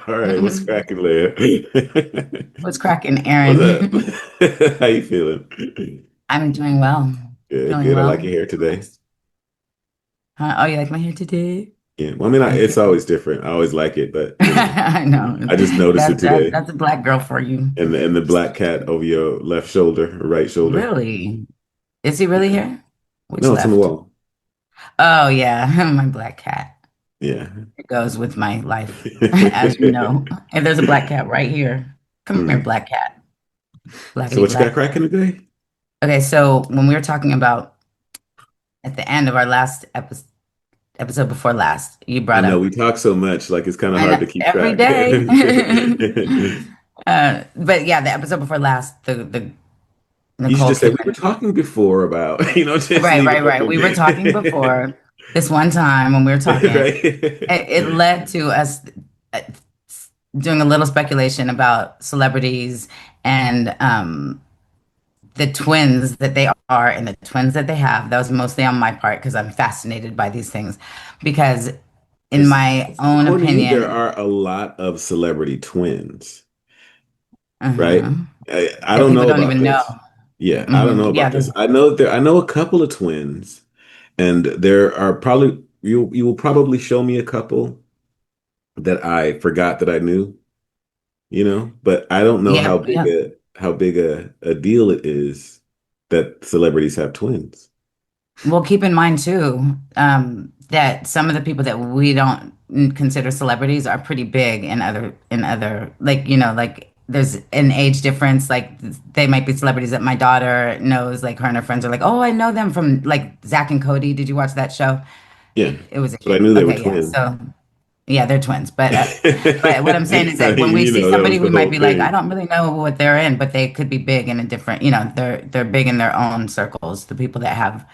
All right, what's cracking, Leah? What's cracking, What's up? Aaron? How you feeling? I'm doing well. Good, Feeling good. I well. like your hair today. Blessed. Oh, you like my hair today? Yeah, well, I mean, Thank it's you. always different. I always like it, but I know. I just noticed it today. That's a black girl for you. And the black cat over your left shoulder or right shoulder. Really? Is he really Yeah. here? Which No, it's on the left? wall. Oh yeah, my black cat. Yeah. It goes with my life, as you know. And there's a black cat right here. Come here, Hmm. black cat. So Blackity what you got black. cracking today? Okay, so when we were talking about at the end of our last episode before last, you I brought know up we talk so much, like it's kind of hard to and keep every track. day. But yeah, the episode before last, the You should Nicole just say we were Kidman. talking before about, just Right, leave it right, right. open. We were talking before this one time when we were talking. Right? It led to us uh, doing a little speculation about celebrities and the twins that they are and the twins that they have. That was mostly on my part because I'm fascinated by these things. Because in It's, my own according to me, there opinion, are a lot of celebrity twins, right? uh I that don't people know don't about even know. this. Yeah, I don't know Yeah, about this. I know a couple of twins, and there are probably you will probably show me a couple that I forgot that I knew, but I don't know yep, yep. how big a deal it is that celebrities have twins. Well, keep in mind too, that some of the people that we don't consider celebrities are pretty big in other like like there's an age difference. Like they might be celebrities that my daughter knows. Like her and her friends are like, oh, I know them from like Zach and Cody. Did you watch that show? Yeah, It was a but I hit. knew they were Okay, yeah. twins. So yeah, they're twins. But what I'm saying is I that when mean, we see that was somebody, the we might whole be like, I thing. don't really know what they're in, but they could be big in a different. They're big in their own circles. The people that have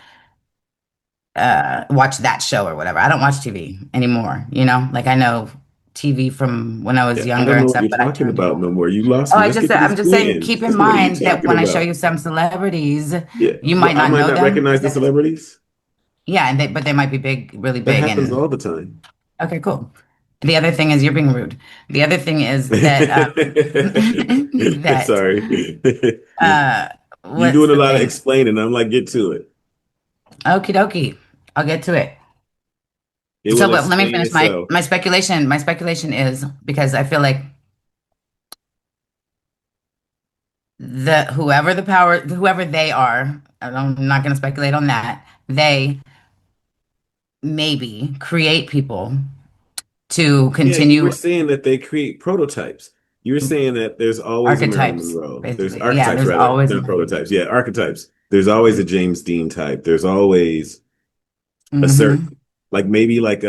watch that show or whatever. I don't watch TV anymore, Like I know TV from when I was Yeah, I younger don't and know what stuff, you're but I talking turned it about off. no more. You lost Oh, me. Let's get to I'm these just saying, keep twins. in What are you mind that talking when I show you about? some celebrities, Yeah, you well, might I not might know not them, recognize but the that just celebrities. yeah, and they might be big, really That big, happens and all the time. okay, cool. The other thing is you're being rude. The other thing is that that Sorry. uh You're what's doing a the lot of thing? explaining. I'm like, get to it. Okie dokie. I'll get to it. It So, will but let me explain finish itself. my speculation. My speculation is because I feel like whoever they are, I'm not going to speculate on that. They maybe create people to Yeah, you were continue saying that they create prototypes. You were saying that there's always a Marilyn archetypes, Monroe. There's basically. Yeah, archetypes, there's rather, always not prototypes. Yeah, archetypes. There's always a James Dean type. There's always a certain, hmm like maybe like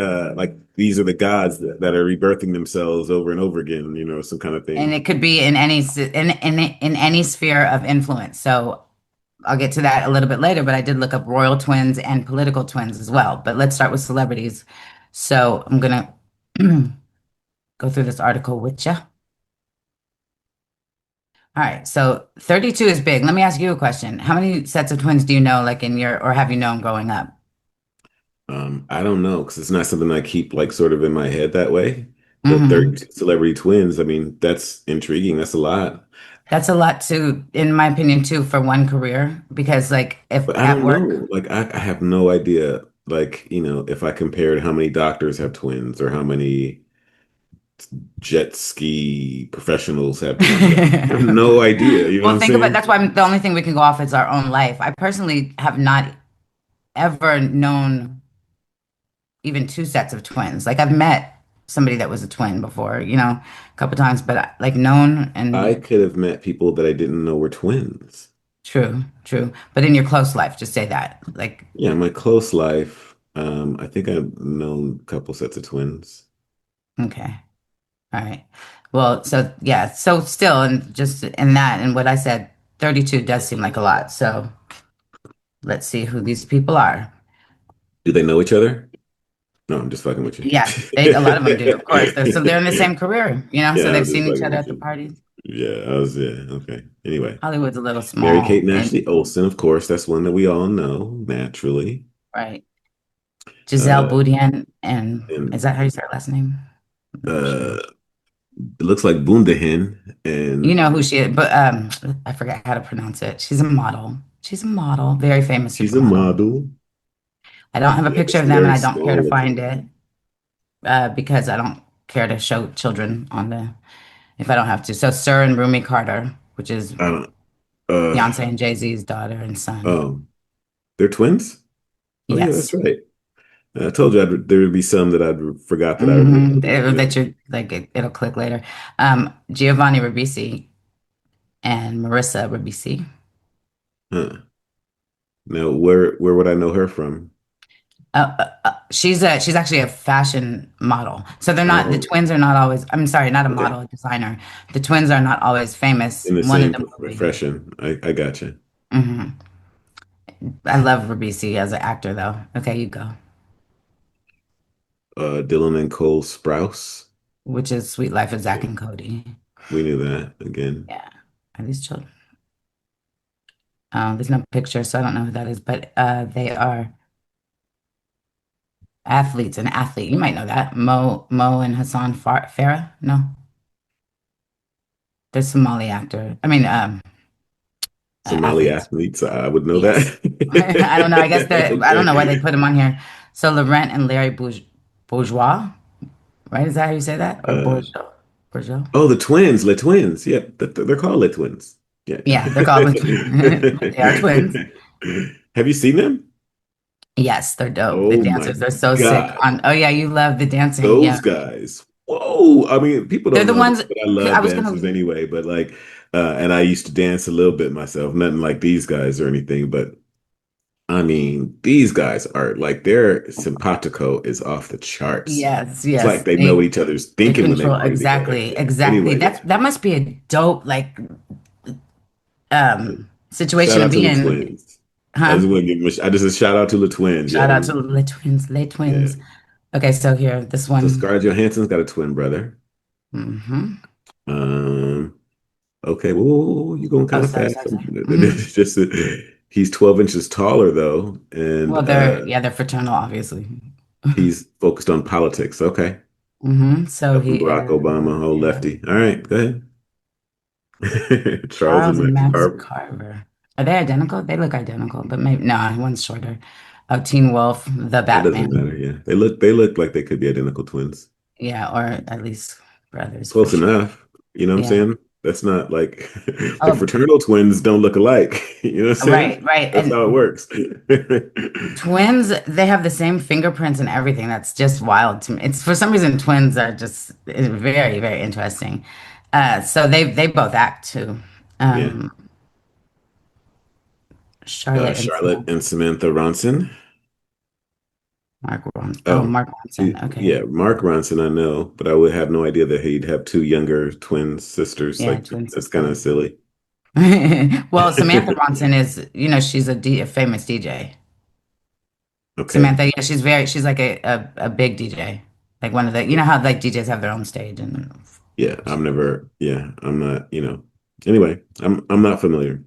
these are the gods that are rebirthing themselves over and over again, some kind of and thing. it could be in in any sphere of influence. So I'll get to that a little bit later, but I did look up royal twins and political twins as well. But let's start with celebrities. So I'm gonna go through this article with you. All right, so 32 is big. Let me ask you a question. How many sets of twins do you know, like in your, or have you known growing up? I don't know because it's not something I keep like sort of in my head that way. But hmm 32 celebrity twins, I mean, that's intriguing. That's a lot. That's a lot too, in my opinion, too, for one career. Because, like, if But I at don't work, know. Like I have no idea. Like, if I compared how many doctors have twins or how many jet ski professionals have twins, I have no idea. You know what well, I'm think about saying? that's why the only thing we can go off is our own life. I personally have not ever known even two sets of twins. Like, I've met somebody that was a twin before, a couple times, but like known I and could have met people that I didn't know were twins. true, true. But in your close life, just say that. Like, Yeah, in my close life, I think I've known a couple sets of twins. okay. All right. Well, so yeah, so still, and just in that, and what I said, 32 does seem like a lot. So let's see who these people are. Do they know each other? No, I'm just fucking with you. Yeah, a lot of them do, of course. They're in the same career, so Yeah, they've I'm just seen each fucking other with at the you. parties. Yeah, okay. Anyway, Hollywood's a little Mary Kate small, and and Ashley Olsen, of course, that's one that we all know naturally. right, Giselle Uh, Boudin, and is and that how you say her last name? I'm not uh, sure. it looks like Bundahin, You and know who she is, but I forget how to pronounce it. She's a model. She's a model, very famous she's a supermodel. model. I don't have a Yeah, but picture of she's them, and very I don't care small to find looking. it because I don't care to show children on the if I don't have to. So Sir and Rumi Carter, which is I don't. Uh, Beyonce and Jay-Z's daughter and son. oh, they're twins. Oh yeah, that's Yes. right. I told you there would be some that I forgot that I Hmm. remembered. Yeah. That you're like it'll click later. Giovanni Ribisi and Marissa Ribisi. Huh. Now, where would I know her from? She's actually a fashion model. So they're not the Oh, twins are not always. I'm sorry, not a okay. model, a designer. The twins are not always famous. In the One of same them will be. profession. I gotcha. Hmm. I love Ribisi as an actor, though. Okay, you go. Dylan and Cole Sprouse. Which is Sweet Life of Zach Okay. and Cody. We knew that again. Yeah, are these children? There's no picture, so I don't know who that is, but they are athletes. An athlete, you might know that. Mo and Farah. No, they're Somali actor. I mean, Somali athletes. athletes, I would know Yes. that. I don't know. I guess they're. I don't know why they Okay. put them on here. So Laurent and Larry Bourgeois, right? Is that how you say that? Or Uh, Bourgeois? Bourgeois? oh, the twins, Le Twins. Yeah, they're called Le Twins. Yeah. Yeah, they're called the twins. They are twins. Have you seen them? Yes, they're dope. The Oh my dancers, they're so sick God. on. Oh yeah, you love the dancing. Those Yeah. guys. Whoa. I mean, people They're don't the know this, ones but I I love was dancers gonna anyway. But like, and I used to dance a little bit myself, nothing like these guys or anything. But I mean, these guys are like their simpatico is off the charts. yes, It's like yes. they know what each other's They thinking when they control party together. exactly, Yeah. exactly. Anyway, yeah. That must be a dope like Shout situation to out to be the in. twins. I Huh? just want to give them I just a shout out to the twins. Yeah, Shout out them. to the twins, late Yeah. twins. Okay, so here, this So one. Scarlett Johansson's got a twin brother. Hmm. Um, okay, well, you're going Oh, kind of sorry, fast. sorry, sorry. It's just that he's 12 inches taller though, and Well, they're fraternal, obviously. he's focused on politics. Okay. So Helping he Barack is, Obama, oh yeah. lefty. All right, go ahead. Charles and Charles and Max Max Carver. Carver. Are they identical? They look identical, but maybe no, one's shorter. Oh, Teen Wolf, the That doesn't matter. Batman. Yeah. They look like they could be identical twins. Yeah, or at least brothers for Close sure. enough. You know what I'm Yeah. saying? That's not like the Oh, fraternal twins don't look alike. You know what I'm saying? right, right. That's how it And works. twins, they have the same fingerprints and everything. That's just wild to me. It's for some reason twins are just very, very interesting. So they both act too. Yeah. Um, Charlotte and Charlotte Samantha. and Samantha Ronson. Oh, Mark Ronson. Okay. yeah, Mark Ronson, I know, but I would have no idea that he'd have two younger twin sisters. Yeah, Like, twin that's kind of sisters. silly. Well, Samantha Ronson is, she's a famous DJ. Okay. Samantha, yeah, she's like a big DJ. Like one of the, you know how like DJs have their own stage and Yeah, I'm not, Anyway, I'm not familiar.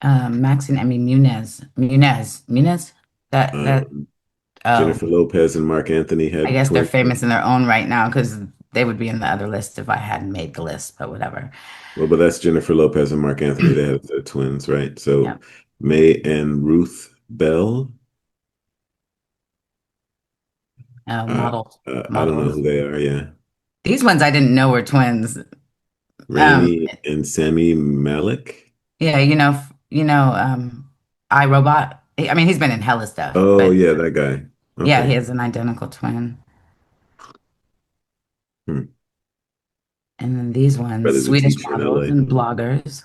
Max and Emmy Munez. That Um, oh, Jennifer Lopez and Mark Anthony I had guess they're twins. famous in their own right now because they would be in the other list if I hadn't made the list, but whatever. Well, but that's Jennifer Lopez and Mark Anthony. They had twins, right? Yeah. So May and Ruth Bell. Uh, I don't know Models. who they are. Yeah. These ones I didn't know were twins. Um, Rami and Sammy Malik. yeah, iRobot. I mean, he's been in hella stuff, Oh, but yeah, that guy. yeah, he Okay. has an identical twin. Hmm. And then these ones, Brother's a Swedish teacher in models LA. and bloggers.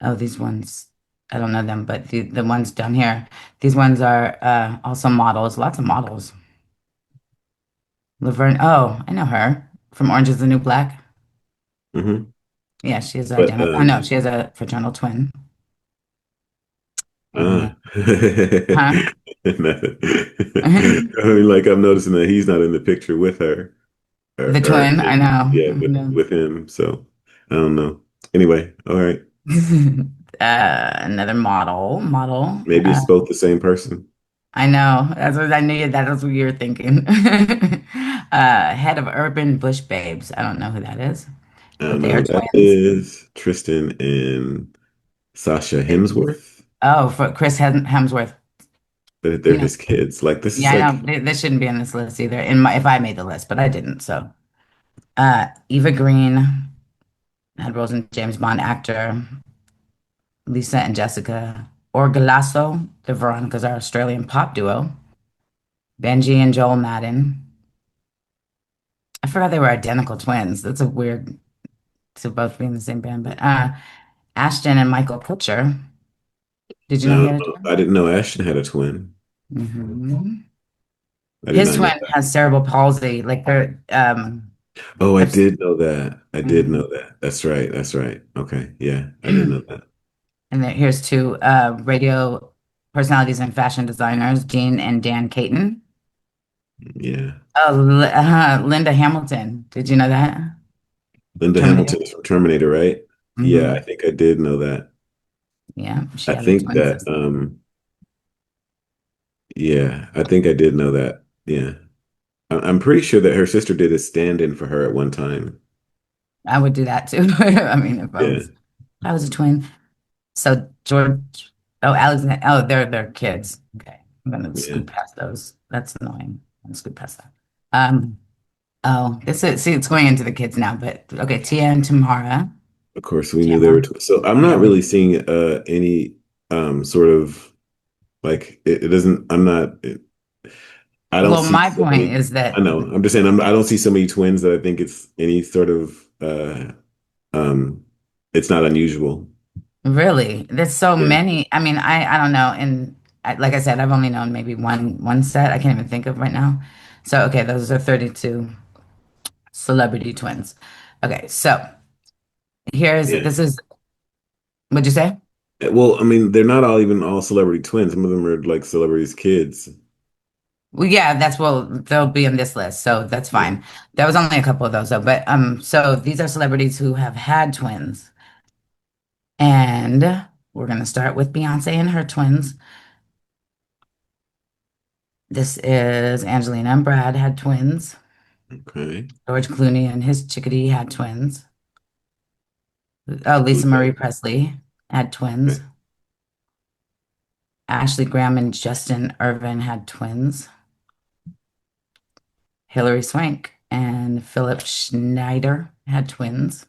Oh, these ones, I don't know them, but the ones down here, these ones are also models, lots of models. Laverne, oh, I know her from Orange is the New Black. Hmm. Yeah, she is But identical. Oh, no, she has a fraternal twin. And then, uh, huh? I mean, like I'm noticing that he's not in the picture with her, The or twin, I know. yeah, I with know. him. So I don't know. Anyway, all right. Another model. Maybe it's both the same person. I know. That's what I knew. That was what you were thinking. Head of Urban Bush Babes. I don't know who that is, I but don't know they are who that twins. is. Tristan and Sasha Hemsworth. Oh, for Chris Hemsworth. They're You know, his kids. Like this is yeah, I like know this shouldn't be on this list either. If I made the list, but I didn't. So, Eva Green had roles in James Bond actor. Lisa and Jessica Orgalasso, the Veronicas are Australian pop duo. Benji and Joel Madden. I forgot they were identical twins. That's a weird to both be in the same band. But Ashton and Michael Kutcher. Did you know he no, had a twin? I didn't know Ashton had a twin. Hmm. I did His not know twin that. has cerebral palsy. Like they're Oh, I I've did know that. I did mhm. know that. That's right. That's right. Okay. Yeah, I did know that. And then here's two radio personalities and fashion designers, Jean and Dan Caton. Yeah. Oh, Linda Hamilton. Did you know that? Linda Terminator. Hamilton is from Terminator, right? Yeah, I Hmm. think I did know that. Yeah, she I has a think twin that sister. yeah, I think I did know that. Yeah. I'm pretty sure that her sister did a stand-in for her at one time. I would do that too. I mean, Yeah. if I was a twin. So George, oh Alexander, oh they're kids. Okay, I'm gonna Yeah. scoot past those. That's annoying. I'm gonna scoot past that. Um, oh, this is see, it's going into the kids now, but okay, Tia and Tamara, Of course, we knew they were Tamara. so I'm Yeah, not we. really seeing any sort of like it doesn't I'm not I don't Well, see my so point many. is I that know. I'm just saying. I don't see so many twins that I think it's any sort of. Um, it's not unusual. really, there's so Yeah. many. I mean, I don't know, and like I said, I've only known maybe one set. I can't even think of right now. So okay, those are 32 celebrity twins. Okay, so here's Yeah. this is what'd you say? Well, I mean, they're not all even all celebrity twins. Some of them are like celebrities' kids. Well, yeah, that's well, they'll be in this list, so that's Yeah. fine. There was only a couple of those though, but so these are celebrities who have had twins, and we're gonna start with Beyonce and her twins. This is Angelina and Brad had twins. Okay. George Clooney and his chickadee had twins. Oh, Lisa Who's Marie that? Presley had twins. Okay. Ashley Graham and Justin Irvin had twins. Hilary Swank and Philip Schneider had twins.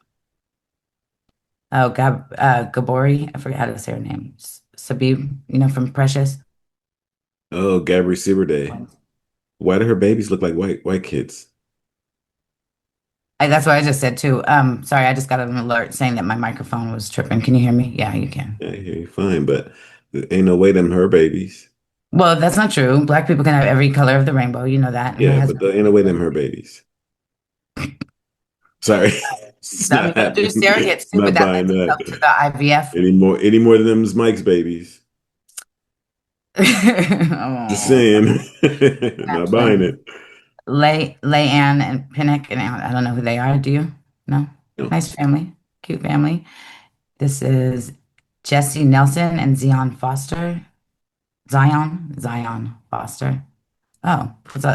Oh, Gabori, I forget how to say her name. Sabib, from Precious. Oh, Gabri Siberday. Twins. Why do her babies look like white kids? That's what I just said too. Sorry, I just got an alert saying that my microphone was tripping. Can you hear me? Yeah, you can. Yeah, you're fine, but there ain't no way them her babies. Well, that's not true. Black people can have every color of the rainbow. You know that. And my Yeah, but husband. there ain't no way them her babies. Sorry, it's I not mean, they'll do happening. surrogates too, but Not that buying lends that itself to the IVF. anymore than them's Mike's babies. Just Oh, saying. have Not buying twins. it. Ann and Pinnock, and I don't know who they are. Do you? No. No. Nice family, cute family. This is Jesse Nelson and Zion Foster. Oh,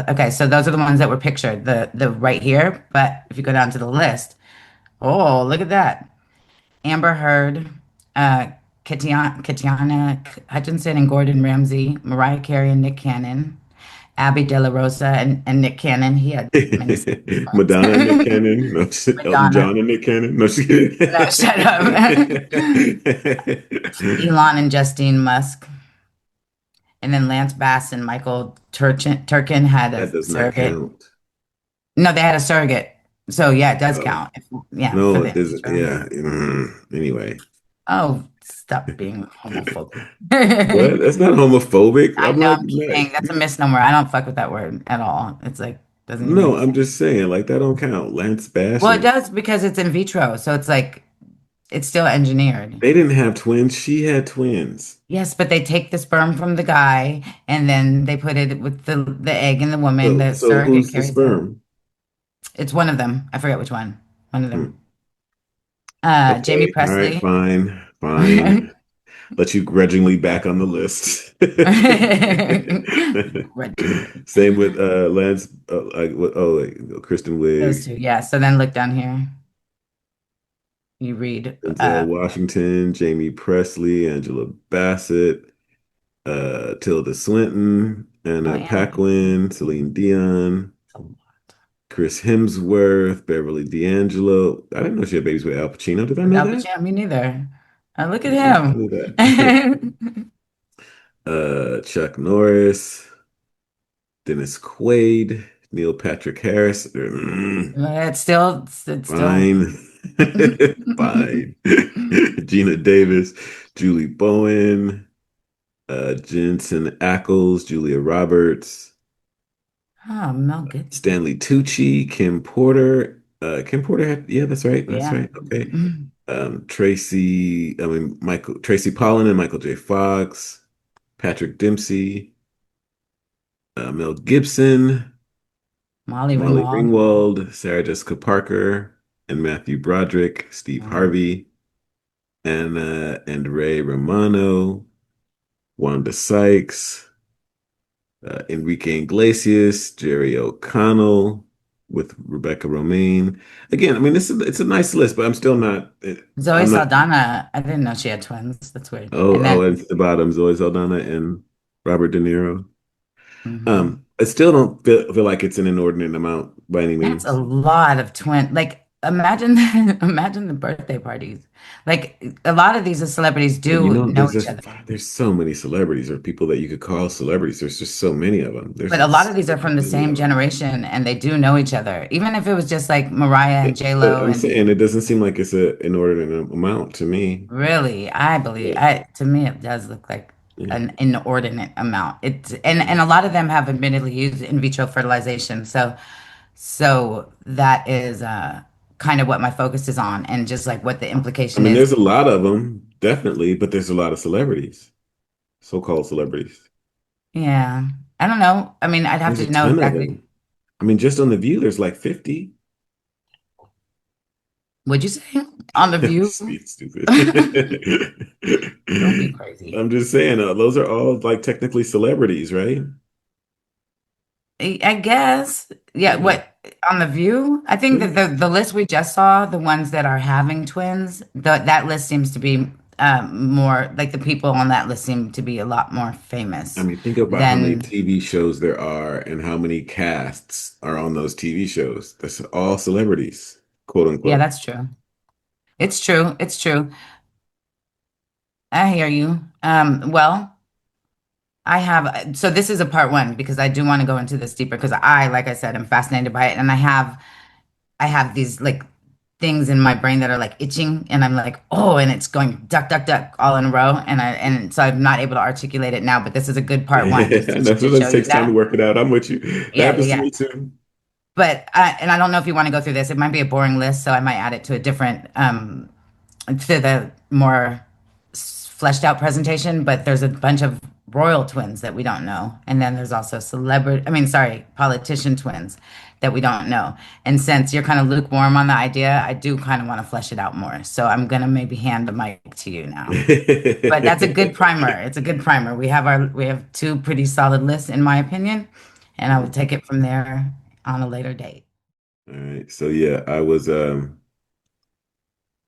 okay. So those are the ones that were pictured, the right here. But if you go down to the list, oh, look at that. Amber Heard, uh, Katiana Hutchinson and Gordon Ramsay, Mariah Carey and Nick Cannon, Abby De La Rosa and Nick Cannon. He had many twins. Madonna and Nick Cannon. No, Elton Madonna. John and Nick Cannon. No, she kidding. No, shut up. Elon and Justine Musk. And then Lance Bass and Michael Turkin had a That does not surrogate. count. No, they had a surrogate. So yeah, it does Oh, count. Yeah, for no, the it doesn't. intro. Yeah. Anyway, Oh, stop being homophobic. what? That's not homophobic. I I'm know, like, I'm kidding. That's a misnomer. I don't fuck with that word at all. It's like doesn't even no, make I'm sense. just saying, like, that don't count. Lance Bass Well, it and does because it's in vitro, so it's like it's still engineered. they didn't have twins. She had twins. Yes, but they take the sperm from the guy and then they put it with the egg in the woman. So, The so surrogate who's the carries it. sperm? It's one of them. I forget which one. One of Hmm. them. Jamie Okay. All right. Presley. Fine. Fine. let you grudgingly back on the list. Grudgingly. Same with Lance. Kristen Those Wiig, two, yeah. So then look down here. You read Denzel Washington, Jamie Presley, Angela Bassett, Tilda Swinton, oh Anna yeah. Paquin, Celine Dion, Chris Hemsworth, Beverly D'Angelo. I didn't know she had babies with Al Pacino. Did I With know Al that? Pacino, me neither. Look at I him. knew that. Chuck Norris, Dennis Quaid, Neil Patrick Harris. It's still. Fine. Fine. Gina Davis, Julie Bowen, Jensen Ackles, Julia Roberts, Oh, Mel Gibson. Stanley Tucci, Kim Porter. Kim Porter yeah, that's right. That's Yeah. right. Okay. Tracy Pollan and Michael J. Fox, Patrick Dempsey, Mel Gibson, Molly Molly Ringwald. Ringwald, Sarah Jessica Parker, and Matthew Broderick, Steve Um, Harvey, and Ray Romano, Wanda Sykes, Enrique Iglesias, Jerry O'Connell, with Rebecca Romaine. Again, I mean, it's a nice list, but I'm still not. Zoe I'm not. Saldana. I didn't know she had twins. That's weird. Oh, And then, and at the bottom, Zoe Saldana and Robert De Niro. mhm. I still don't feel like it's an inordinate amount by any That's a means. lot of twin. Like, imagine, imagine the birthday parties. Like, a lot of these celebrities But do know each other, there's so many celebrities or people that you could call celebrities. There's just so many of them. but a lot There's of these are so from the many same of them. generation, and they do know each other. Even if it was just like Mariah and J But Lo, I'm and saying it doesn't seem like it's an inordinate amount to me. really, I believe, Yeah. I to me, it does look like Yeah. an inordinate amount. It's and a lot of them have admittedly used in vitro fertilization, so that is kind of what my focus is on, and just like what the I implication mean, is. there's a lot of them, definitely, but there's a lot of celebrities, so-called celebrities. Yeah. I don't know. I mean, I'd have There's a to know ton of exactly. them. I mean, just on The View, there's like 50. What'd you say? On The View? Stupid. Don't be crazy. I'm just saying, those are all like technically celebrities, right? I guess. Yeah, Yeah. what on The View? I think that Yeah. the list we just saw, the ones that are having twins, that list seems to be more like the people on that list seem to be a lot more I famous mean, think about how many than, TV shows there are and how many casts are on those TV shows. That's all celebrities, quote yeah, unquote. that's true. It's true. It's true. I hear you. Well, I have, so this is a part one because I do want to go into this deeper because like I said, I'm fascinated by it. And I have these like things in my brain that are like itching and I'm like, oh, and it's going duck, duck, duck all in a row. And so I'm not able to articulate it now, but this is a good part one just And that's to what it show you takes time to that. work it out. I'm with you. That Yeah, yeah, happens to yeah. me too. But, and I don't know if you want to go through this. It might be a boring list, so I might add it to a different, to the more fleshed out presentation, but there's a bunch of royal twins that we don't know. And then there's also politician twins that we don't know. And since you're kind of lukewarm on the idea, I do kind of want to flesh it out more. So I'm going to maybe hand the mic to you now. But that's a good primer. It's a good primer. We have two pretty solid lists in my opinion, and I will take it from there on a later date. All right. So yeah, I was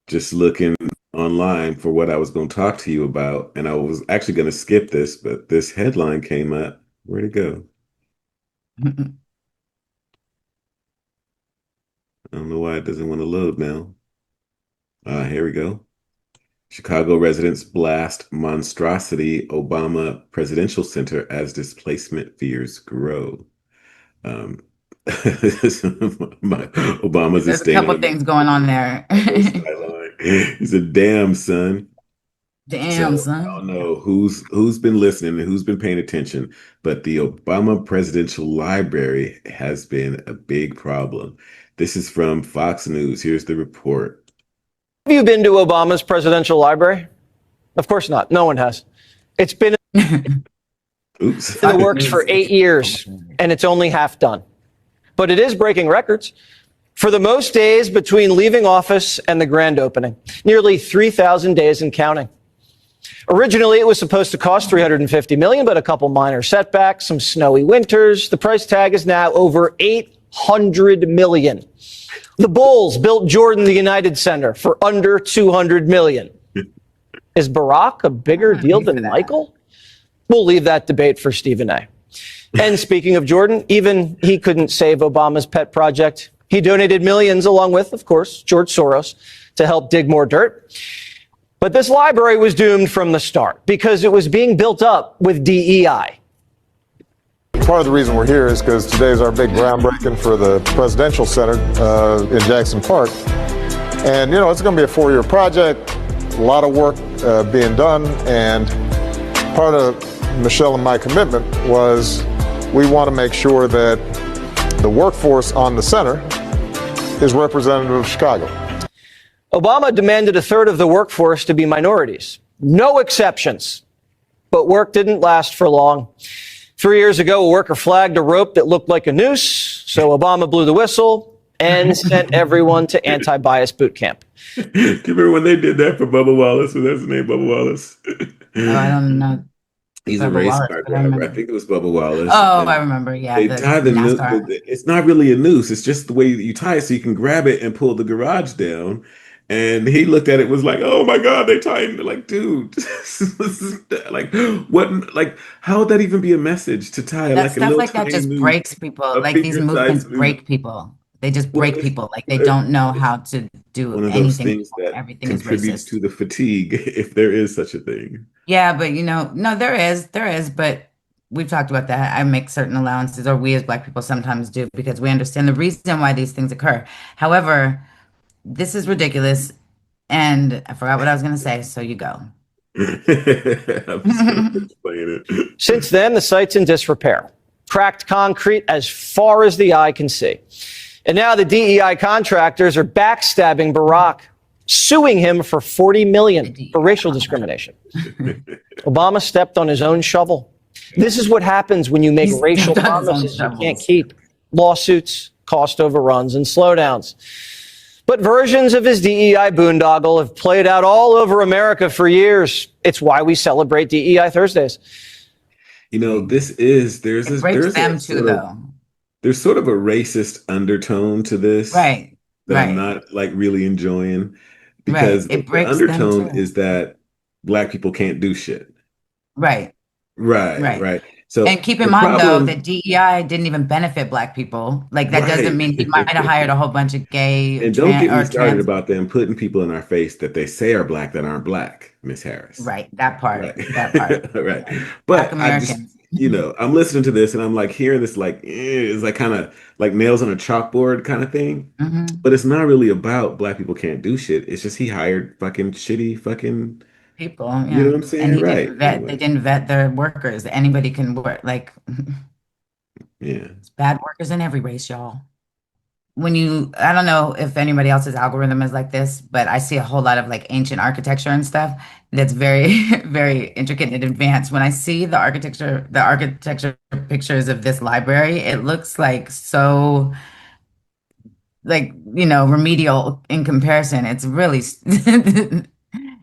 just looking online for what I was going to talk to you about, and I was actually going to skip this, but this headline came up. Where'd it go? I don't know why it doesn't want to load now. Here we go. Chicago residents blast monstrosity Obama Presidential Center as displacement fears grow. Um, Obama's is There's a staying couple on things going on there. the sideline. He's a damn son. Damn, So I don't son. know who's been listening and who's been paying attention, but the Obama Presidential Library has been a big problem. This is from Fox News. Here's the report. Have you been to Obama's presidential library? Of course not. No one has. It's been Oops. in the Fox works for News. 8 years, and it's only half done. But it is breaking records for the most days between leaving office and the grand opening, nearly 3,000 days and counting. Originally, it was supposed to cost $350 million, but a couple minor setbacks, some snowy winters. The price tag is now over $800 million. The Bulls built Jordan the United Center for under $200 million. Is Barack a bigger deal than Michael? We'll leave that debate for Stephen A. And speaking of Jordan, even he couldn't save Obama's pet project. He donated millions, along with, of course, George Soros, to help dig more dirt. But this library was doomed from the start because it was being built up with DEI. Part of the reason we're here is because today is our big groundbreaking for the Presidential Center in Jackson Park. And, it's going to be a 4-year project, a lot of work being done. And part of Michelle and my commitment was we want to make sure that the workforce on the center is representative of Chicago. Obama demanded a third of the workforce to be minorities. No exceptions. But work didn't last for long. 3 years ago, a worker flagged a rope that looked like a noose, so Obama blew the whistle and sent everyone to anti-bias boot camp. Do you remember when they did that for Bubba Wallace? Was that his name, Bubba Wallace? Oh, I don't know. He's Bubba a race Wallace, car but I driver. I remember. think it was Bubba Wallace. Oh, And I remember. Yeah, they the tie the noose. NASCAR. It's not really a noose. It's just the way you tie it so you can grab it and pull the garage down. And he looked at it, was like, "Oh my God, they tied it!" Like, dude, like what? Like, how would that even be a message to tie That like a stuff little like that tiny just noose, breaks people. a Like these movements finger-sized noose? break people. They just Well, break people. Like they don't know how to do one of those anything things anymore. that Everything is contributes racist. to the fatigue, if there is such a thing. Yeah, but no, there is, but we've talked about that. I make certain allowances, or we as Black people sometimes do, because we understand the reason why these things occur. However, this is ridiculous, and I forgot what I was going to say, so you go. I'm just gonna explain it. Since then, the site's in disrepair. Cracked concrete as far as the eye can see. And now the DEI contractors are backstabbing Barack, suing him for $40 million for racial discrimination. Obama stepped on his own shovel. This is what happens when you make He's racial stepped on his own promises you can't shovels. keep. Lawsuits, cost overruns, and slowdowns. But versions of his DEI boondoggle have played out all over America for years. It's why we celebrate DEI Thursdays. There's It this, breaks there's them a too, sort of, though. there's sort of a racist undertone to this Right, that I'm right, not like really enjoying right. because the It breaks them undertone too. is that Black people can't do shit. Right, Right, right. right. So And keep in the mind, though, problem, that DEI didn't even benefit Black people. Like that doesn't right. mean he might have hired a whole bunch of gay And don't get me started trans. about them putting people in our face that they say are Black that aren't Black, Miss Harris. Right, that part, Right. that part. Right. Black But I just, Americans. I'm listening to this and I'm like hearing this like it's like kind of like nails on a chalkboard kind of thing. Hmm. But it's not really about Black people can't do shit. It's just he hired fucking shitty fucking, People, you know yeah. what I'm And saying? he Right. didn't vet, they Anyway. didn't vet their workers. Anybody can work, like, Yeah. it's bad workers in every race, y'all. I don't know if anybody else's algorithm is like this, but I see a whole lot of like ancient architecture and stuff that's very, very intricate and advanced. When I see the architecture pictures of this library, it looks like so like, remedial in comparison. It's really,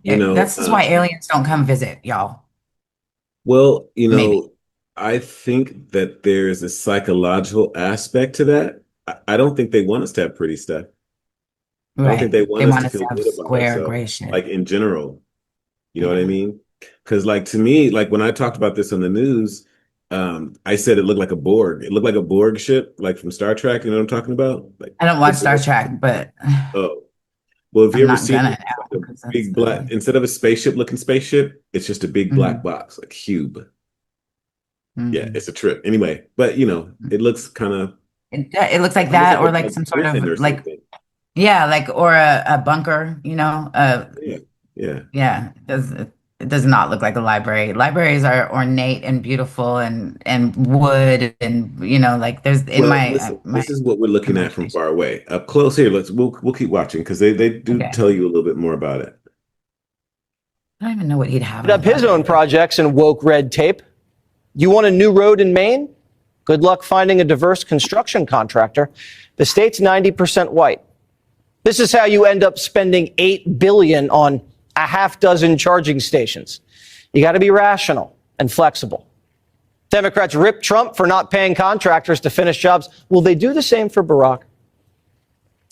You know, that's just why aliens don't come visit, y'all. well, Maybe. I think that there's a psychological aspect to that. I don't think they want us to have pretty stuff. I don't think Right. they They want us want to us to feel have good about square ourselves, gray shit. like in general. You know what I Yeah. mean? Because like to me, like when I talked about this on the news, I said it looked like a Borg. It looked like a Borg ship, like from Star Trek. You know what I'm talking about? Like I don't the watch Star Borg. Trek, but Oh, well, have you I'm ever not seen gonna it? It's now like a because that's big black, instead of a spaceship looking spaceship, it's just a big black mhm, box, like cube. Yeah, mhm. it's a trip. Anyway, but it looks kind of It looks like almost that, like or a like some sort griffin or of like, something. yeah, like, or a bunker, Yeah, yeah. yeah, it does not look like a library. Libraries are ornate and beautiful and wood, and like there's in Well, my listen, my this is what we're looking at from imagination. far away. Up close here, we'll keep watching because they do Okay. tell you a little bit more about it. I don't even know what he'd have in Up a his own library. projects and woke red tape. You want a new road in Maine? Good luck finding a diverse construction contractor. The state's 90% white. This is how you end up spending $8 billion on a half dozen charging stations. You got to be rational and flexible. Democrats rip Trump for not paying contractors to finish jobs. Will they do the same for Barack?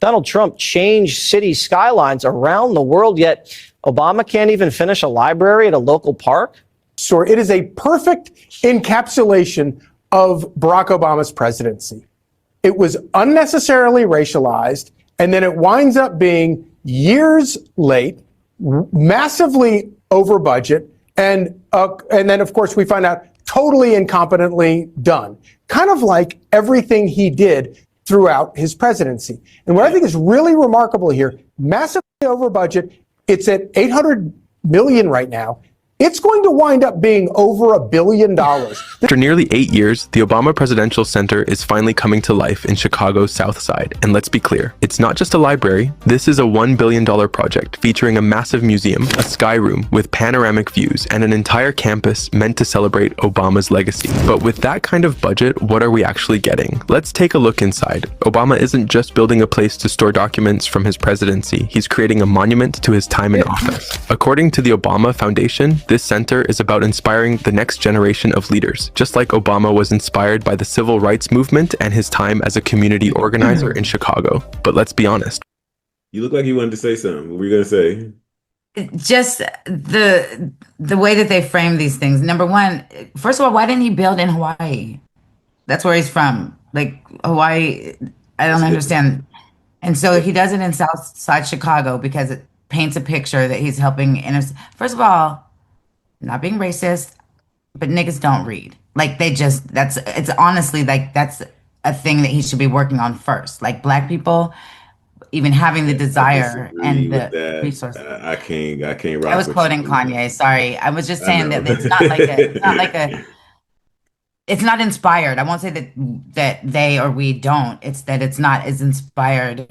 Donald Trump changed city skylines around the world, yet Obama can't even finish a library at a local park? So it is a perfect encapsulation of Barack Obama's presidency. It was unnecessarily racialized, and then it winds up being years late, massively over budget, and then, of course, we find out totally incompetently done. Kind of like everything he did throughout his presidency. And what I think is really remarkable here, massively over budget, it's at $800 million right now. It's going to wind up being over $1 billion. After nearly 8 years, the Obama Presidential Center is finally coming to life in Chicago's South Side. And let's be clear, it's not just a library. This is a $1 billion project featuring a massive museum, a sky room with panoramic views, and an entire campus meant to celebrate Obama's legacy. But with that kind of budget, what are we actually getting? Let's take a look inside. Obama isn't just building a place to store documents from his presidency. He's creating a monument to his time in office. According to the Obama Foundation, this center is about inspiring the next generation of leaders, just like Obama was inspired by the civil rights movement and his time as a community organizer in Chicago. But let's be honest. You look like you wanted to say something. What were you going to say? Just the way that they frame these things. Number one, first of all, why didn't he build in Hawaii? That's where he's from. Like Hawaii, I don't understand. And so he does it in South Side Chicago because it paints a picture that he's helping. First of all, not being racist, but niggas don't read. Like it's honestly like that's a thing that he should be working on first. Like black people, even having the desire and the resources. I can't rock. I was quoting Kanye. Sorry, I was just saying that it's not inspired. I won't say that they or we don't. It's that it's not as inspired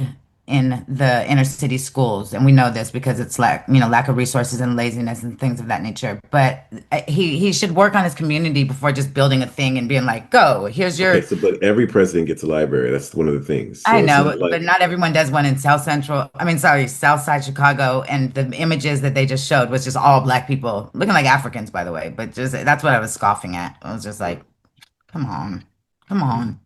in the inner city schools, and we know this because it's lack of resources and laziness and things of that nature. But he should work on his community before just building a thing and being like, "Go, here's your." Okay, but every president gets a library. That's one of the things. So I know, but not everyone does one in South Side Chicago, and the images that they just showed was just all black people looking like Africans, by the way. But just that's what I was scoffing at. I was just like, "Come on."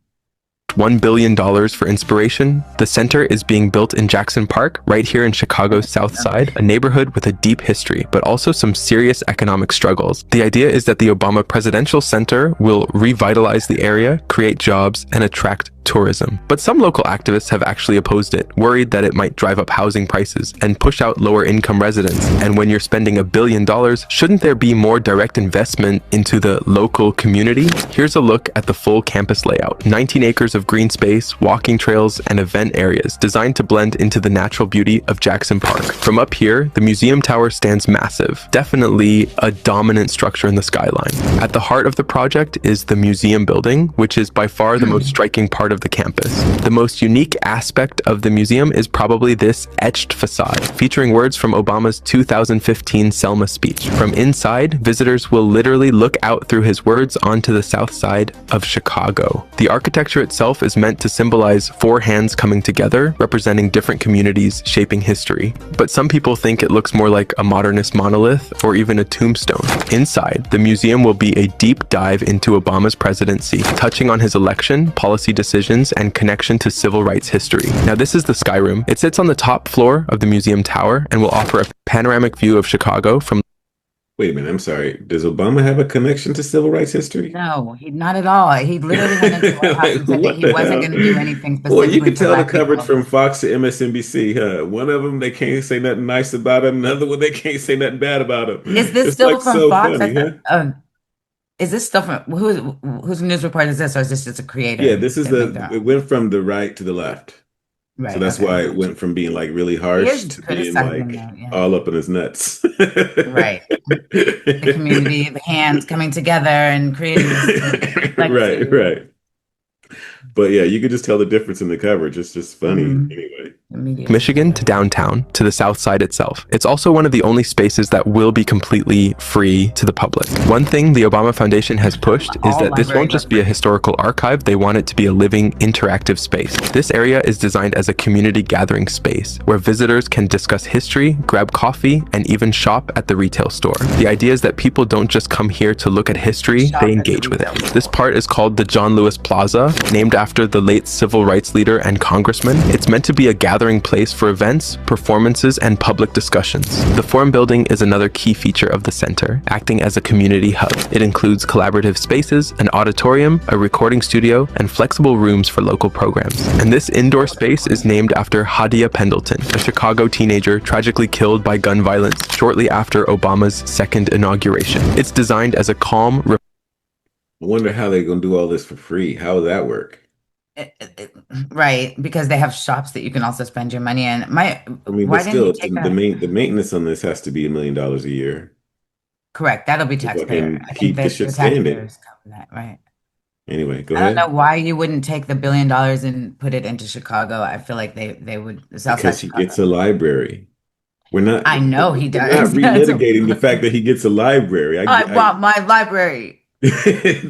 $1 billion for inspiration. The center is being built in Jackson Park, right here in Chicago's South Side, a neighborhood with a deep history, but also some serious economic struggles. The idea is that the Obama Presidential Center will revitalize the area, create jobs, and attract tourism. But some local activists have actually opposed it, worried that it might drive up housing prices and push out lower income residents. And when you're spending $1 billion, shouldn't there be more direct investment into the local community? Here's a look at the full campus layout. 19 acres of green space, walking trails, and event areas designed to blend into the natural beauty of Jackson Park. From up here, the museum tower stands massive, definitely a dominant structure in the skyline. At the heart of the project is the museum building, which is by far the most striking part of the campus. The most unique aspect of the museum is probably this etched facade, featuring words from Obama's 2015 Selma speech. From inside, visitors will literally look out through his words onto the south side of Chicago. The architecture itself is meant to symbolize four hands coming together, representing different communities shaping history. But some people think it looks more like a modernist monolith or even a tombstone. Inside, the museum will be a deep dive into Obama's presidency, touching on his election, policy decisions, and connection to civil rights history. Now, this is the Sky Room. It sits on the top floor of the museum tower and will offer a panoramic view of Chicago from... Wait a minute, I'm sorry. Does Obama have a connection to civil rights history? No, not at all. He literally went into the White House and said that he wasn't going to do anything specifically. Well, you can tell the black coverage people. from Fox to MSNBC, huh? One of them, they can't say nothing nice about him. Another one, they can't say nothing bad about him. Is this It's still like from so Fox? funny, huh? Is this stuff from whose news report is this, or is this just a creator? Yeah, this is that it went from the right to the left. right, So that's okay. why it went from being like really He harsh is to being criticizing like that, yeah. all up in his nuts. Right. The community, the hands coming together and creating this legacy. Right. But yeah, you could just tell the difference in the coverage. It's just funny anyway. Immediate. Michigan to downtown to the south side itself. It's also one of the only spaces that will be completely free to the public. One thing the Obama Foundation has pushed is All that this won't libraries just are be a free. historical archive, they want it to be a living, interactive space. This area is designed as a community gathering space where visitors can discuss history, grab coffee, and even shop at the retail store. The idea is that people don't just come here to look at history, Shop they at the engage with it. retail store. This part is called the John Lewis Plaza, named after the late civil rights leader and congressman. It's meant to be a gathering place for events, performances, and public discussions. The Forum building is another key feature of the center, acting as a community hub. It includes collaborative spaces, an auditorium, a recording studio, and flexible rooms for local programs. And this indoor space is named after Hadia Pendleton, a Chicago teenager tragically killed by gun violence shortly after Obama's second inauguration. It's designed as a calm, I wonder how they're gonna do all this for free. How will that work? Right, because they have shops that you can also spend your money in. I mean, Why but didn't you still, take the maintenance on this has to be $1 million a year Correct, that'll be to taxpayer. fucking I think keep the that shit the standing. taxpayers cover that, right? Anyway, go I don't know ahead. why you wouldn't take the $1 billion and put it into Chicago. I feel like they would, Southside Because he Chicago. gets a library. We're not I know he we're not does. relitigating the fact that he gets a library. I want my library.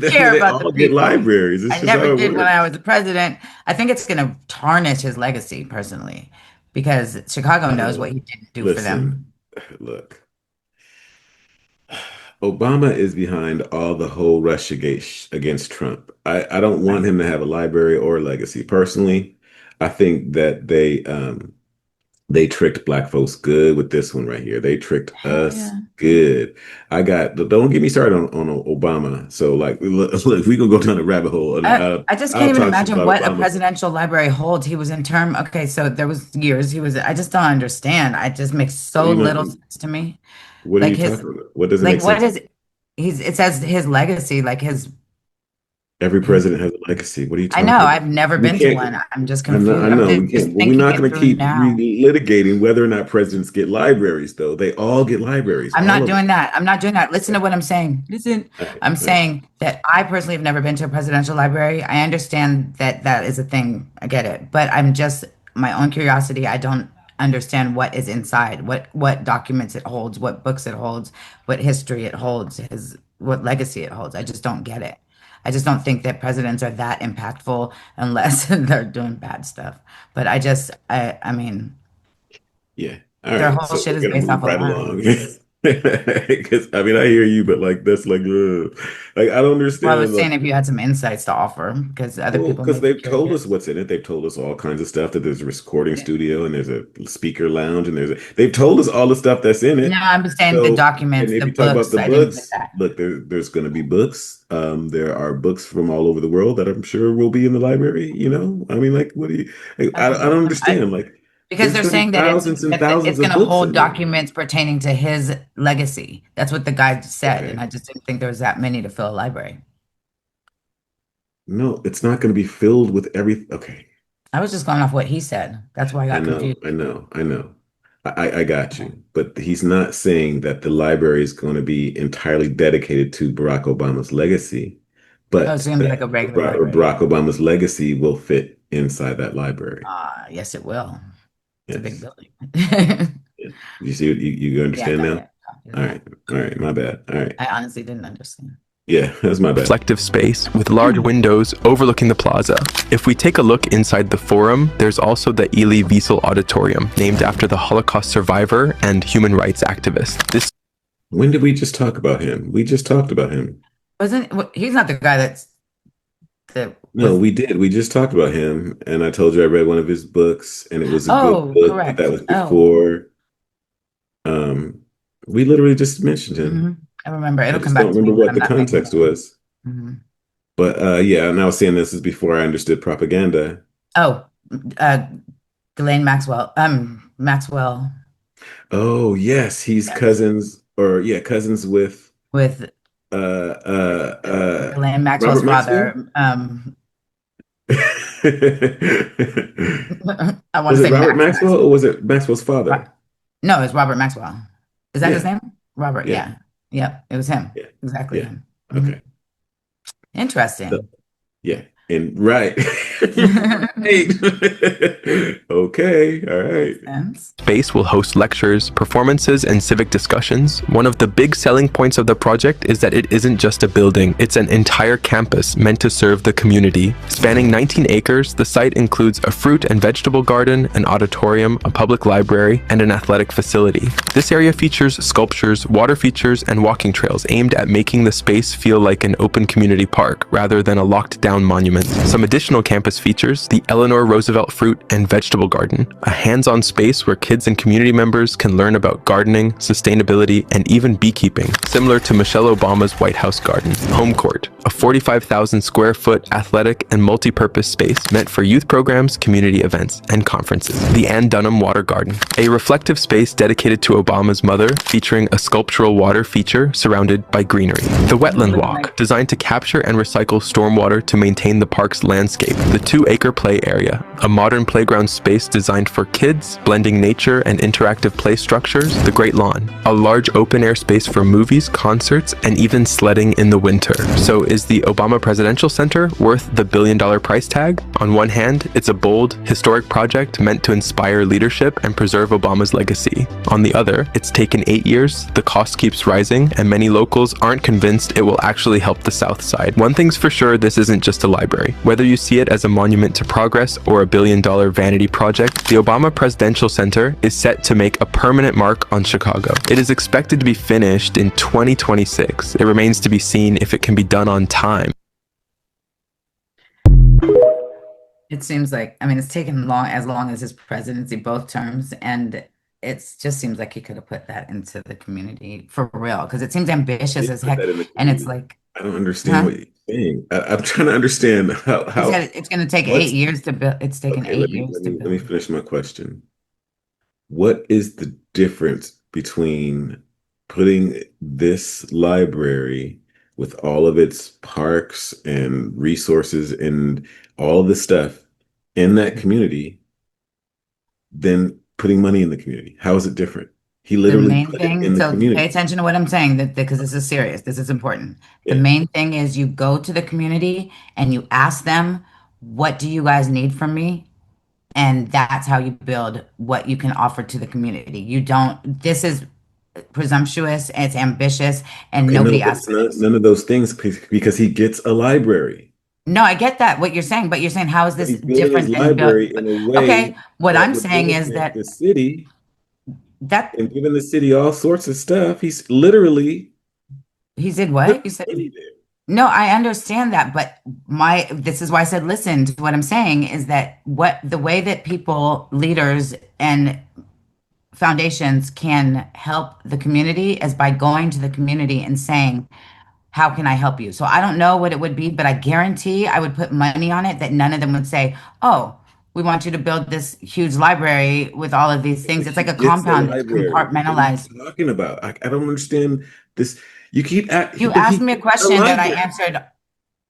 Care They about the all get people. libraries. It's I just how never it did when I works. was the president. I think it's going to tarnish his legacy personally because Chicago I knows don't what know. he didn't do for Listen, them. look. Obama is behind all the whole Russiagate against Trump. I don't want Right. him to have a library or a legacy. Personally, I think that they tricked black folks good with this one right here. They tricked Hell us yeah. good. Don't get me started on Obama. So like, look, we gonna go down the rabbit hole, and I just can't I'll even talk shit imagine about what a Obama. presidential library holds. He was in term. Okay, so there was years he was. I just don't understand. It just makes What so do you little not? sense to me. What are Like you his, talking about? What doesn't like make what sense? is he's? It says his legacy. Like Every his. president has a legacy. What are you I know. talking about? I've never We been to can't. one. I'm just I confused. I'm know we just can't. Well, we're thinking not it going to through keep now. litigating whether or not presidents get libraries, though. They all get libraries, I'm all not of them. doing that. I'm not doing that. Listen to Okay. what I'm saying. Listen, All right. I'm All right. saying that I personally have never been to a presidential library. I understand that that is a thing. I get it. But I'm just my own curiosity. I don't understand what is inside, what documents it holds, what books it holds, what history it holds, his what legacy it holds. I just don't get it. I just don't think that presidents are that impactful unless they're doing bad stuff. But I mean, Yeah. All their right. whole So shit we're is gonna based off move a right lie. along. Because I mean, I hear you, but like that's like, ugh. Like I don't Well, I was understand. saying Like, if you had some insights to offer, because other well, people because may be they've told us curious. what's in it. They've told us all kinds of stuff. That there's a recording Yeah. studio and there's a speaker lounge and they've told us all the stuff that's in No, it. I'm just saying the So, and documents, if the you talk about books. the I didn't get books, that. look, there's going to be books. There are books from all over the world that I'm sure will be in the library. I mean, like, what do you? Like, I Okay. don't understand. Like, Because there's they're going to be saying that thousands and it's thousands going of to books hold in there. documents pertaining to his legacy. That's what the guy said, and Okay, I just didn't think there was that many to fill a library. no, it's not going to be filled with every. Okay, I was just going off what he said. That's why I got confused. I know. I got Okay. you. But he's not saying that the library is going to be entirely dedicated to Barack Obama's legacy, Oh, it's but going to be like a regular library. Barack Obama's legacy will fit inside that library. Yes, it will. It's a big Yes. building. Yeah. You see, you Yeah, I understand got now? it. Copy All that. right. All right. My bad. All right. I honestly didn't understand. Yeah, that's my bad. reflective space with large windows overlooking the plaza. If we take a look inside the forum, there's also the Elie Wiesel Auditorium, named after the Holocaust survivor and human rights activist. This When did we just talk about him? We just talked about him. He's not the guy that No, was. we did. We just talked about him, and I told you I read one of his books, and it was a good Oh, book, but that correct. was Oh, before. We literally just mentioned him. I remember. I It'll come just don't back to remember me, but what I'm the not thinking context about it. was. hmm But yeah, and I was saying this is before I understood propaganda. Oh, uh, Ghislaine Maxwell. Maxwell Oh, yes, he's yeah, cousins, or yeah, cousins with with uh uh Ghislaine Maxwell's Robert Maxwell? father. Was I want to it say Robert Max Maxwell Maxwell. or was it Maxwell's father? No, it's Robert Maxwell. Is that his Yeah, name? Robert. yeah, Yeah. Yep. It was him. yeah, Exactly yeah. him. Okay. So, Interesting. yeah. And right. Right. Okay. All right. Sense. Space will host lectures, performances, and civic discussions. One of the big selling points of the project is that it isn't just a building, it's an entire campus meant to serve the community. Spanning 19 acres, the site includes a fruit and vegetable garden, an auditorium, a public library, and an athletic facility. This area features sculptures, water features, and walking trails aimed at making the space feel like an open community park rather than a locked down monument. Some additional campus features: the Eleanor Roosevelt Fruit and Vegetable Garden, a hands-on space where kids and community members can learn about gardening, sustainability, and even beekeeping, similar to Michelle Obama's White House garden. Home Court, a 45,000 square foot athletic and multi-purpose space meant for youth programs, community events, and conferences. The Ann Dunham Water Garden, a reflective space dedicated to Obama's mother, featuring a sculptural water feature surrounded by greenery. The Wetland Walk, designed to capture and recycle stormwater to maintain the park's landscape. The 2-acre play area, a modern playground space designed for kids, blending nature and interactive play structures. The Great Lawn, a large open-air space for movies, concerts, and even sledding in the winter. So is the Obama Presidential Center worth the billion-dollar price tag? On one hand, it's a bold, historic project meant to inspire leadership and preserve Obama's legacy. On the other, it's taken 8 years, the cost keeps rising, and many locals aren't convinced it will actually help the South Side. One thing's for sure, this isn't just a library. Whether you see it as a monument to progress or a billion-dollar vanity project, the Obama Presidential Center is set to make a permanent mark on Chicago. It is expected to be finished in 2026. It remains to be seen if it can be done on time. It seems like, I mean, it's taken as long as his presidency, both terms, and it just seems like he could have put that into the community for real, because it seems ambitious as Put heck, that in the and it's community. like, I don't understand huh? what you're saying. I'm trying to understand how He said it's going to take what's 8 years to build. It's taken okay, 8 years to let me build. finish my question. What is the difference between putting this library with all of its parks and resources and all of the stuff in that community than putting money in the community? How is it different? He The literally main put it thing, in the so pay community. attention to what I'm saying, that because this is serious, this is important. The Yeah. main thing is you go to the community and you ask them, what do you guys need from me? And that's how you build what you can offer to the community. You don't, this is presumptuous, it's ambitious, and Okay, no, nobody but asked it's for not this. none of those things because he gets a library. No, I get that, what you're saying, but you're saying, how is But this he's building his different than library in a way okay, what that I'm would saying is benefit that the city that and giving the city all sorts of stuff. He's literally he said put what? You said money there. no, I understand that, but this is why I said listen to what I'm saying is that what the way that people, leaders, and foundations can help the community is by going to the community and saying, how can I help you? So I don't know what it would be, but I guarantee I would put money on it that none of them would say, oh, we want you to build this huge library with all of these things. But It's he like a gets a compound, it's library. What are you compartmentalized. talking about? I don't understand this. You keep at You but he asked me a gets a question that I library. answered.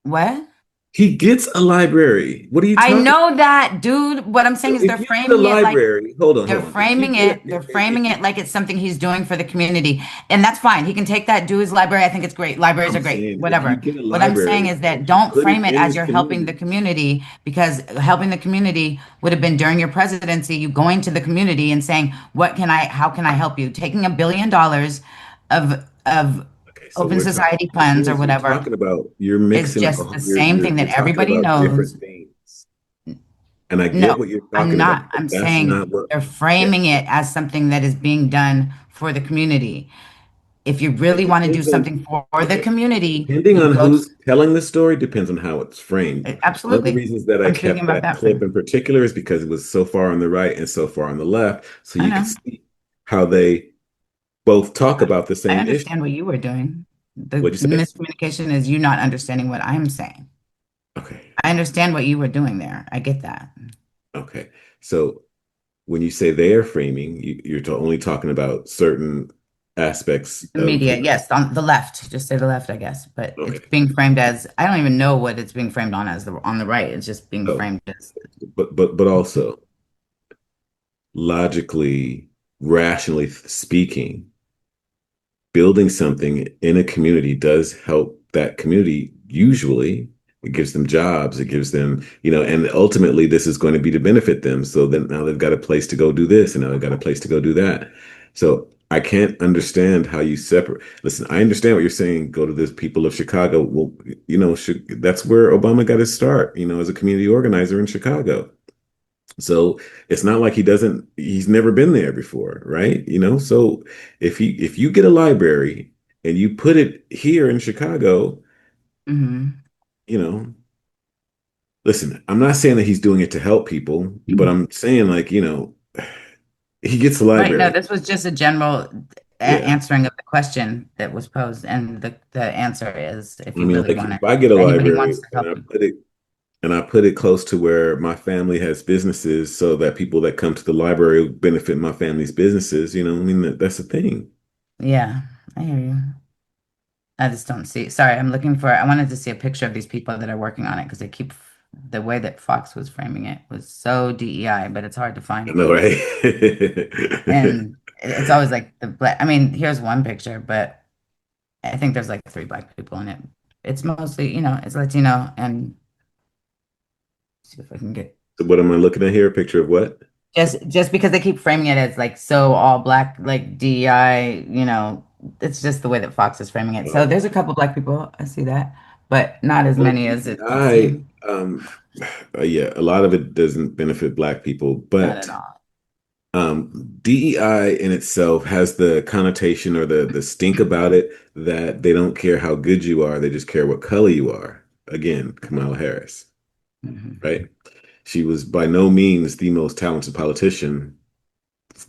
What? He gets a library. What are you I talking know that, dude. What I'm saying about? is If you get a library, hold on. If you get they're framing it like it's something he's doing for the community. And that's fine. He can take that, do his library. I think it's great. Libraries are I'm great. saying if you Whatever. get a What I'm saying library is that and you don't put it frame it in as the you're helping the community, community, because helping the community would have been during your presidency, you going to the community and saying, how can I help you? Taking $1 billion of okay, so open we're talking society the funds or things you're whatever talking about, you're is mixing just the same you're thing that talking everybody about knows. different things. And I No, get what you're I'm talking about, not. but I'm that's saying not what they're yeah. framing it as something that is being done for the community. If you really It want to do depends on something for the okay. community, Depending you on go to, who's telling the story depends on how it's framed. One of the absolutely. reasons that I I'm speaking kept about that that for clip you. in particular is because it was so far on the right and so far on the left, so I you could know. see how they both talk about the I same issue. understand what you were doing. The What'd you say? miscommunication is you not understanding what I'm saying. Okay. I understand what you were doing there. I get that. Okay. So when you say they are framing, you're only talking about certain aspects The of media, his. yes, on the left, just say the left, I guess, but it's Okay. being framed as, I don't even know what it's being framed on as on the right. It's just being So, framed as, but also logically, rationally speaking, building something in a community does help that community usually It gives them jobs. It gives them, and ultimately this is going to be to benefit them. So then now they've got a place to go do this, and now they've got a place to go do that. So I can't understand how you separate. Listen, I understand what you're saying. Go to the people of Chicago. Well, that's where Obama got his start, as a community organizer in Chicago. So it's not like he's never been there before, right? So if you get a library and you put it here in Chicago, Hmm. you know, listen, I'm not saying that he's doing it to help people, but I'm saying like, he gets a Right. No, library. this was just a general Yeah. answering of the question that was posed, and the answer is if I you mean, really like want it, if I get a if anybody library wants to help you. and I put it close to where my family has businesses so that people that come to the library benefit my family's businesses, I mean that's the thing. Yeah, I hear you. I just don't see. Sorry, I'm looking for. I wanted to see a picture of these people that are working on it because they keep the way that Fox was framing it was so DEI, but it's hard to I find. know, right? And it's always like the black. I mean, here's one picture, but I think there's like three black people in it. It's mostly, it's Latino, and see if I can get So what am I looking at here? A picture of what? just because they keep framing it as like so all black, like DEI, it's just the way that Fox is framing it. So Oh, there's a couple black people, I see that, but not as well, many as it would DEI, seem. yeah, a lot of it doesn't benefit Black people, Not at but all. DEI in itself has the connotation or the stink about it that they don't care how good you are, they just care what color you are. Again, Kamala Harris, Mhm. right? She was by no means the most talented politician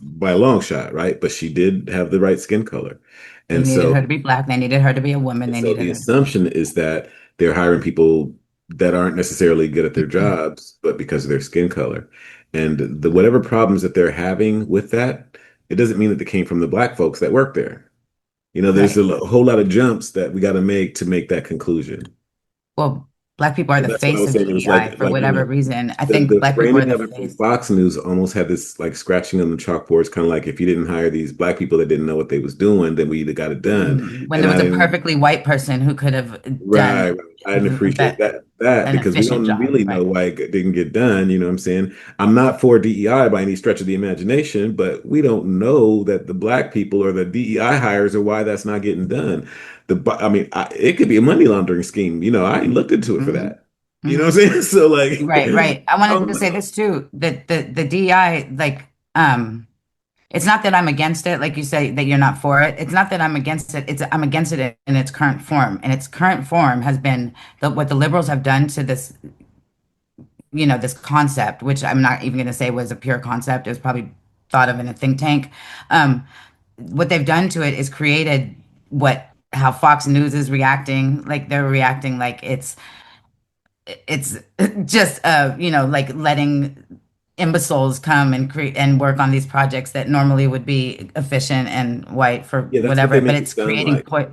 by a long shot, right? But she did have the right skin color. They And needed so her to be black. They needed her to be a woman. And They so needed the her to be. assumption is that they're hiring people that aren't necessarily good at their jobs, but because of their skin color. And the whatever problems that they're having with that, it doesn't mean that they came from the black folks that work there. There's Right. a whole lot of jumps that we got to make that conclusion. Well, black people are And the that's what I face was of saying. It was DEI for whatever reason. I think the black people are framing the of it from face. Fox News almost had this like scratching on the chalkboards, kind of like if you didn't hire these black people that didn't know what they was doing, then we either got it done. When And there I was a didn't perfectly white person who could have Right, done right. I didn't appreciate that an because we efficient don't job. really know Right. why it didn't get done. You know what I'm saying? I'm not for DEI by any stretch of the imagination, but we don't know that the black people or the DEI hires or why that's not getting done. I mean, it could be a money laundering scheme. I looked into it for Hmm. that. You know Hmm. what I'm saying? So like, Right, right. I I wanted don't to say know. this too, that the DEI, like, it's not that I'm against it, like you say that you're not for it. It's not that I'm against it. It's I'm against it in its current form. And its current form has been what the liberals have done to this, this concept, which I'm not even going to say was a pure concept. It was probably thought of in a think tank. Um, what they've done to it is created how Fox News is reacting. Like they're reacting like it's just like letting imbeciles come and create and work on these projects that normally would be efficient and white for Yeah, that's what they whatever, but make it it's sound creating like. point.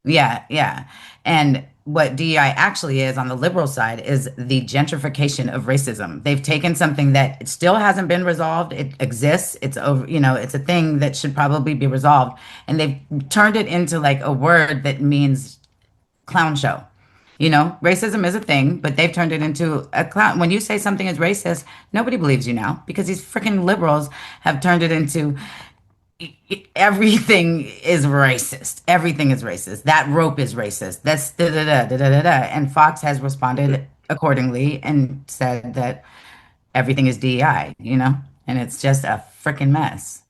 Yeah, yeah. And what DEI actually is on the liberal side is the gentrification of racism. They've taken something that it still hasn't been resolved. It exists. It's over, it's a thing that should probably be resolved. And they've turned it into like a word that means clown show. Racism is a thing, but they've turned it into a clown. When you say something is racist, nobody believes you now because these freaking liberals have turned it into everything is racist. Everything is racist. That rope is racist. That's da da da da da da da. And Fox has responded accordingly and said that everything is DEI, and it's just a freaking mess.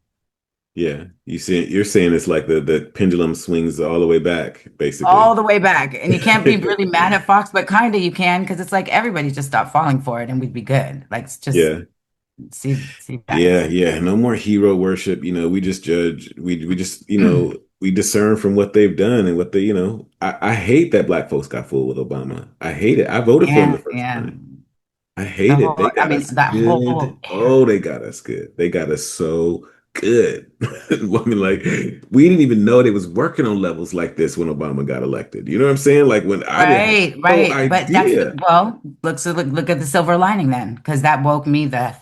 Yeah, you're saying it's like the pendulum swings all the way back, All basically. the way back. And you can't be really mad at Fox, but kind of you can because it's like everybody just stop falling for it and we'd be good. Like just Yeah. see Yeah, past. yeah. No more hero worship. We just judge. We just, we discern from what they've done and what they, I hate that black folks got fooled with Obama. I hate it. I voted for him the Yeah, first yeah. time. I hate it. They I got mean, us that good. whole Oh, era. they got us good. They got us so good. I mean, like, we didn't even know they was working on levels like this when Obama got elected. You know what I'm saying? Like when I didn't have Right, no right. But idea. look at the silver lining then, because that woke me the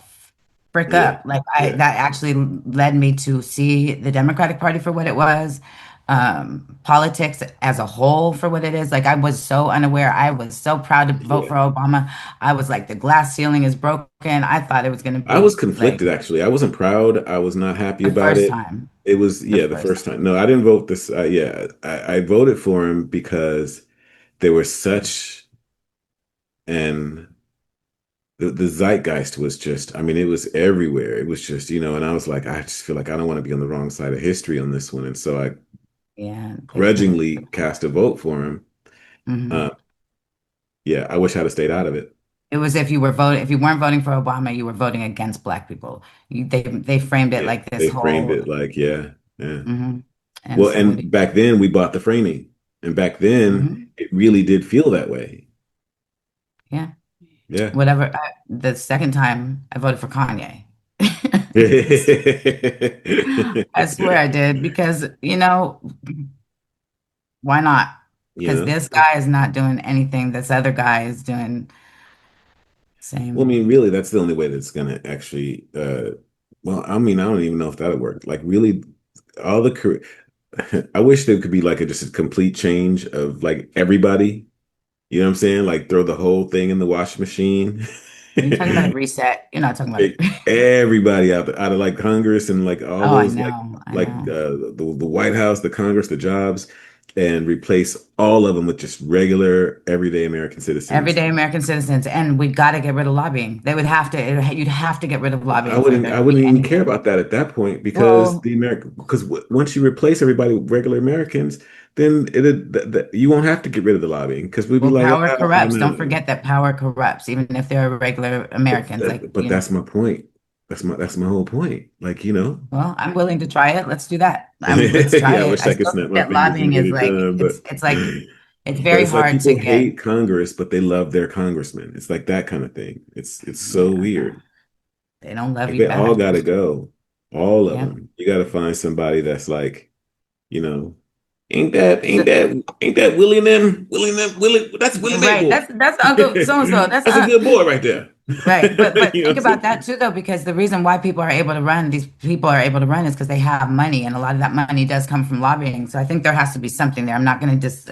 frick Yeah, up. Like yeah, that actually led me to see the Democratic Party for what it was. politics as a whole for what it is. Like I was so unaware. I was so proud to vote Yeah. for Obama. I was like, the glass ceiling is broken. I thought it was going to I was be like conflicted actually. I wasn't proud. I was not happy the about first it. time. It was, The yeah, the first first time. time. No, I didn't vote this. Yeah, I voted for him because there was such an the zeitgeist was just, I mean, it was everywhere. It was just, and I was like, I just feel like I don't want to be on the wrong side of history on this one. And so I Yeah, they put it. grudgingly cast a vote for him. Uh, Mhm. yeah, I wish I'd have stayed out of it. It was if you were voting, if you weren't voting for Obama, you were voting against Black people. They framed it Yeah, like this they framed whole. it like, yeah, yeah. And Well, so what? and back then we bought the framing, and back then Mhm. it really did feel that way. Yeah, Yeah. whatever. The second time I voted for Kanye. I swear I did because why not? You Because know? this guy is not doing anything this other guy is doing. Well, I Same. mean, really, that's the only way that's gonna actually well, I mean, I don't even know if that'll work. Like really all the I wish there could be like just a complete change of like everybody. You know what I'm saying? Like throw the whole thing in the washing machine. Are you talking about a reset? You're not talking about Take it. everybody out of like Congress and like all Oh, I those like know. I like know. the White House, the Congress, the jobs, and replace all of them with just regular everyday American citizens. Everyday American citizens, and we got to get rid of lobbying. They would have to. You'd have to get rid of I lobbying for wouldn't there I to be wouldn't even care anything. about that at that point because Well, the American because once you replace everybody with regular Americans, then you won't have to get rid of the lobbying because we'd be like, power ah, corrupts. Don't no. forget that power corrupts, even if they're regular Americans. But that's my point. That's my whole point. Like, Well, I'm willing to try it. Let's do that. Let's try yeah, I it. wish I I could still snap think my that fingers and lobbying get is it like done, it's like it's but very it's like hard to people get. hate Congress, but they love their congressman. It's like that kind of thing. It's so Yeah, weird. they don't love Like you they all back. gotta go. All of Yeah. them. You gotta find somebody that's like, you know, So, ain't that Willie and them? Willie and them, Willie, that's Willie right. Maple. That's Uncle so and so. That's That's a good boy right there. right. But You know what think I'm about saying? that too, though, because the reason why people are able to run, these people are able to run, is because they have money, and a lot of that money does come from lobbying. So I think there has to be something there. I'm not going to just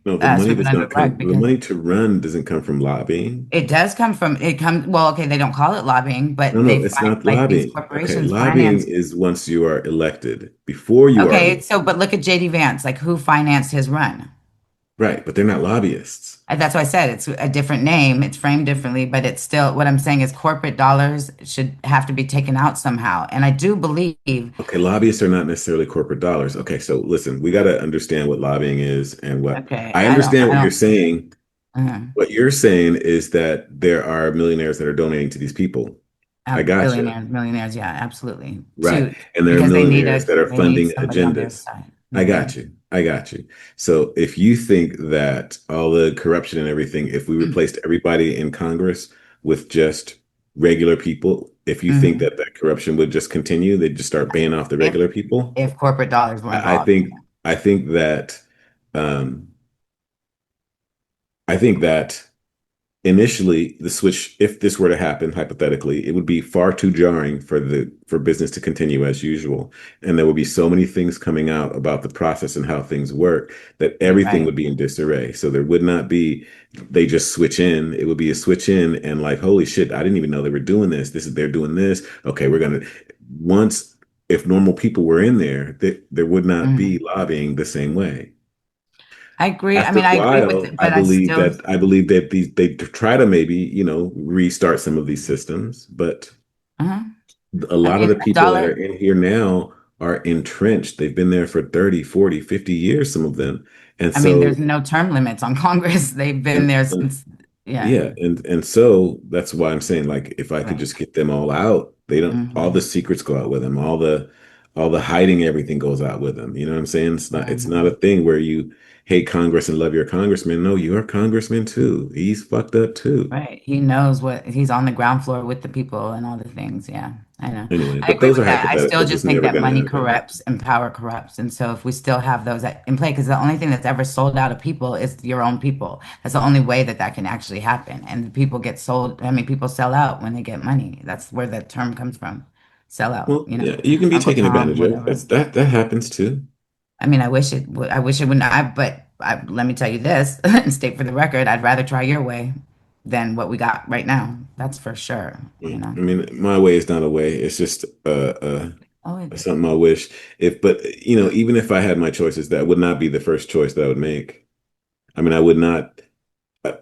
No, the money sweep it does under not the rug come. The because money to run doesn't come from lobbying. it does come from it comes. Well, okay, they don't call it lobbying, No, but no, they it's find not like these lobbying. Okay, corporations lobbying finance. is once you are elected. Before you are Okay, elected, so but look at JD Vance, like who financed his run? right? But they're not lobbyists. That's why I said it's a different name. It's framed differently, but it's still what I'm saying is corporate dollars should have to be taken out somehow. And I do believe, Okay, lobbyists are not necessarily corporate dollars. Okay, so listen, we got to understand what lobbying is and what okay, I understand I what you're don't, saying. uh, What you're saying is that there are millionaires that are donating to these people. I gotcha. billionaires, millionaires, yeah, absolutely. Right. And there are Because millionaires that are they need funding somebody on their agendas. side. I got you. I got you. So if you think that all the corruption and everything, if we replaced everybody in Congress with just regular people, if you think Mhm. that that corruption would just continue, they'd just start paying off the If regular people. corporate dollars were I involved. think I think that um I think that initially the switch, if this were to happen hypothetically, it would be far too jarring for business to continue as usual, and there would be so many things coming out about the process and how things work that You're everything right. would be in disarray. So there would not be they just switch in. It would be a switch in and like, holy shit, I didn't even know they were doing this. They're doing this. Okay, we're gonna once if normal people were in there, there would not be Mhm. lobbying the same way. I agree. I After mean, a I agree with while, it, but I believe that they try to maybe, restart some of these systems, but uh a I lot of mean, the a people that are dollar. in here now are entrenched. They've been there for 30, 40, 50 years, some of them. And I mean, so there's no term limits on Congress. They've been and, there and since, yeah, yeah, and so that's why I'm saying like if I could right. just get them all out, they don't all the Hmm. secrets go out with them, all the hiding everything goes out with them. You know what I'm saying? It's not a Hmm. thing where you hate Congress and love your congressman. No, you're a congressman too. He's fucked up too. Right. He knows what he's on the ground floor with the people and all the things. Yeah, I know. Anyway, I but agree those are with that. I still hypotheticals. It's just think never that gonna money happen. corrupts and power corrupts. And so if we still have those in play, because the only thing that's ever sold out of people is your own people. That's the only way that that can actually happen. And the people get sold. I mean, people sell out when they get money. That's where the term comes from. Sell out, Well, yeah, you can be Uncle taken Tom, advantage of. whatever. That happens too. I mean, I wish it would not, but let me tell you this and state for the record, I'd rather try your way than what we got right now. That's for sure, you know. I mean, my way is not a way. It's just Oh, something I wish. But even if I had my choices, that would not be the first choice that I would make. I mean, I would not. uh,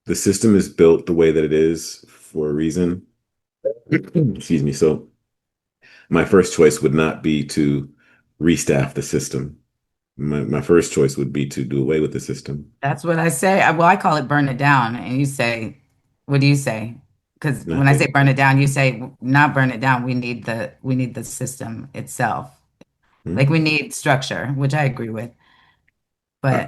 The system is built the way that it is for a reason. Excuse me. So my first choice would not be to restaff the system. My first choice would be to do away with the system. that's what I say. Well, I call it burn it down. And you say, what do you say? Because when I say Nothing. burn it down, you say not burn it down. We need the system itself. Like Hmm? we need structure, which I agree with. I But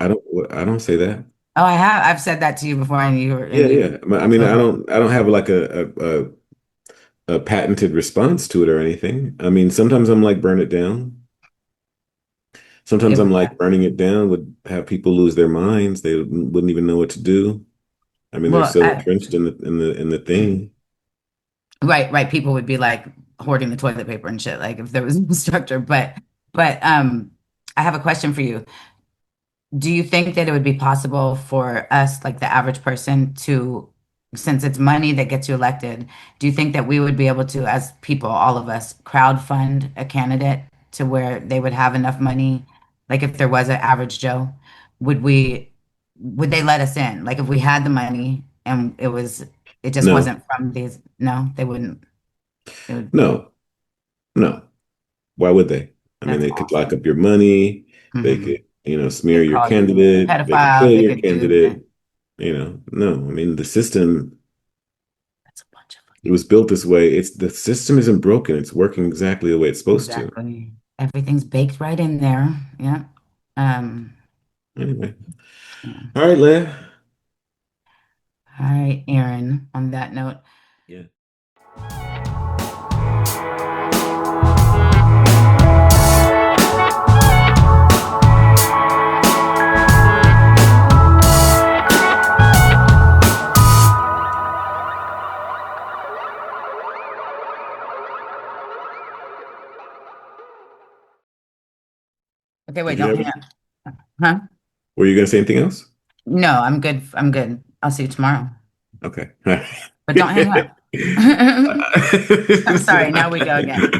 don't say that. oh, I've said that to you before, and Yeah, you yeah. I mean, totally I don't have like a patented response to it or anything. I mean, sometimes I'm like burn it down. it Sometimes I'm would like have. burning it down would have people lose their minds. They wouldn't even know what to do. I mean, they're Well, so entrenched in the thing. right. People would be like hoarding the toilet paper and shit, like if there was no structure. But I have a question for you. Do you think that it would be possible for us, like the average person, to, since it's money that gets you elected, do you think that we would be able to, as people, all of us, crowd fund a candidate to where they would have enough money? Like if there was an average Joe, would we, would they let us in? Like if we had the money and it just No, wasn't from these, no, they wouldn't. It would, no, no. Why would they? I mean, that's they could lock up awesome. your money. They Hmm. could, They smear could your call you a candidate. They could pedophile. kill They your could do anything. candidate. No. I mean, the system, That's a bunch of it was built this way. The system isn't broken. It's working exactly the way it's supposed to. exactly. Everything's baked right in there. Yeah. Um, Anyway. yeah. All right, Leah. All right, Aaron, on that note. Yeah. Okay, wait, Did you don't have hang any? up. Huh? Were you going to say anything else? No, I'm good. I'm good. I'll see you tomorrow. Okay. But don't hang up. I'm sorry. Now we go again.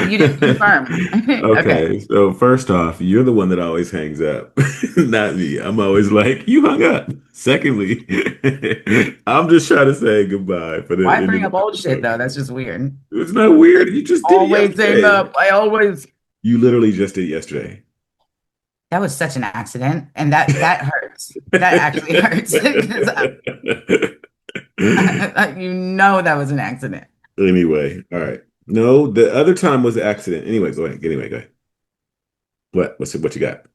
You didn't confirm. Okay. Okay, so first off, you're the one that always hangs up, not me. I'm always like, you hung up. Secondly, I'm just trying to say goodbye for the Why end of bring the up old shit episode. though? That's just weird. It's not weird. You just did it Always hang yesterday. up. I always. You literally just did it yesterday. That was such an accident, and that hurts. That actually hurts because you know that was an accident. Anyway, all right. No, the other time was the accident. Anyway, go ahead. Anyway, go ahead. What you got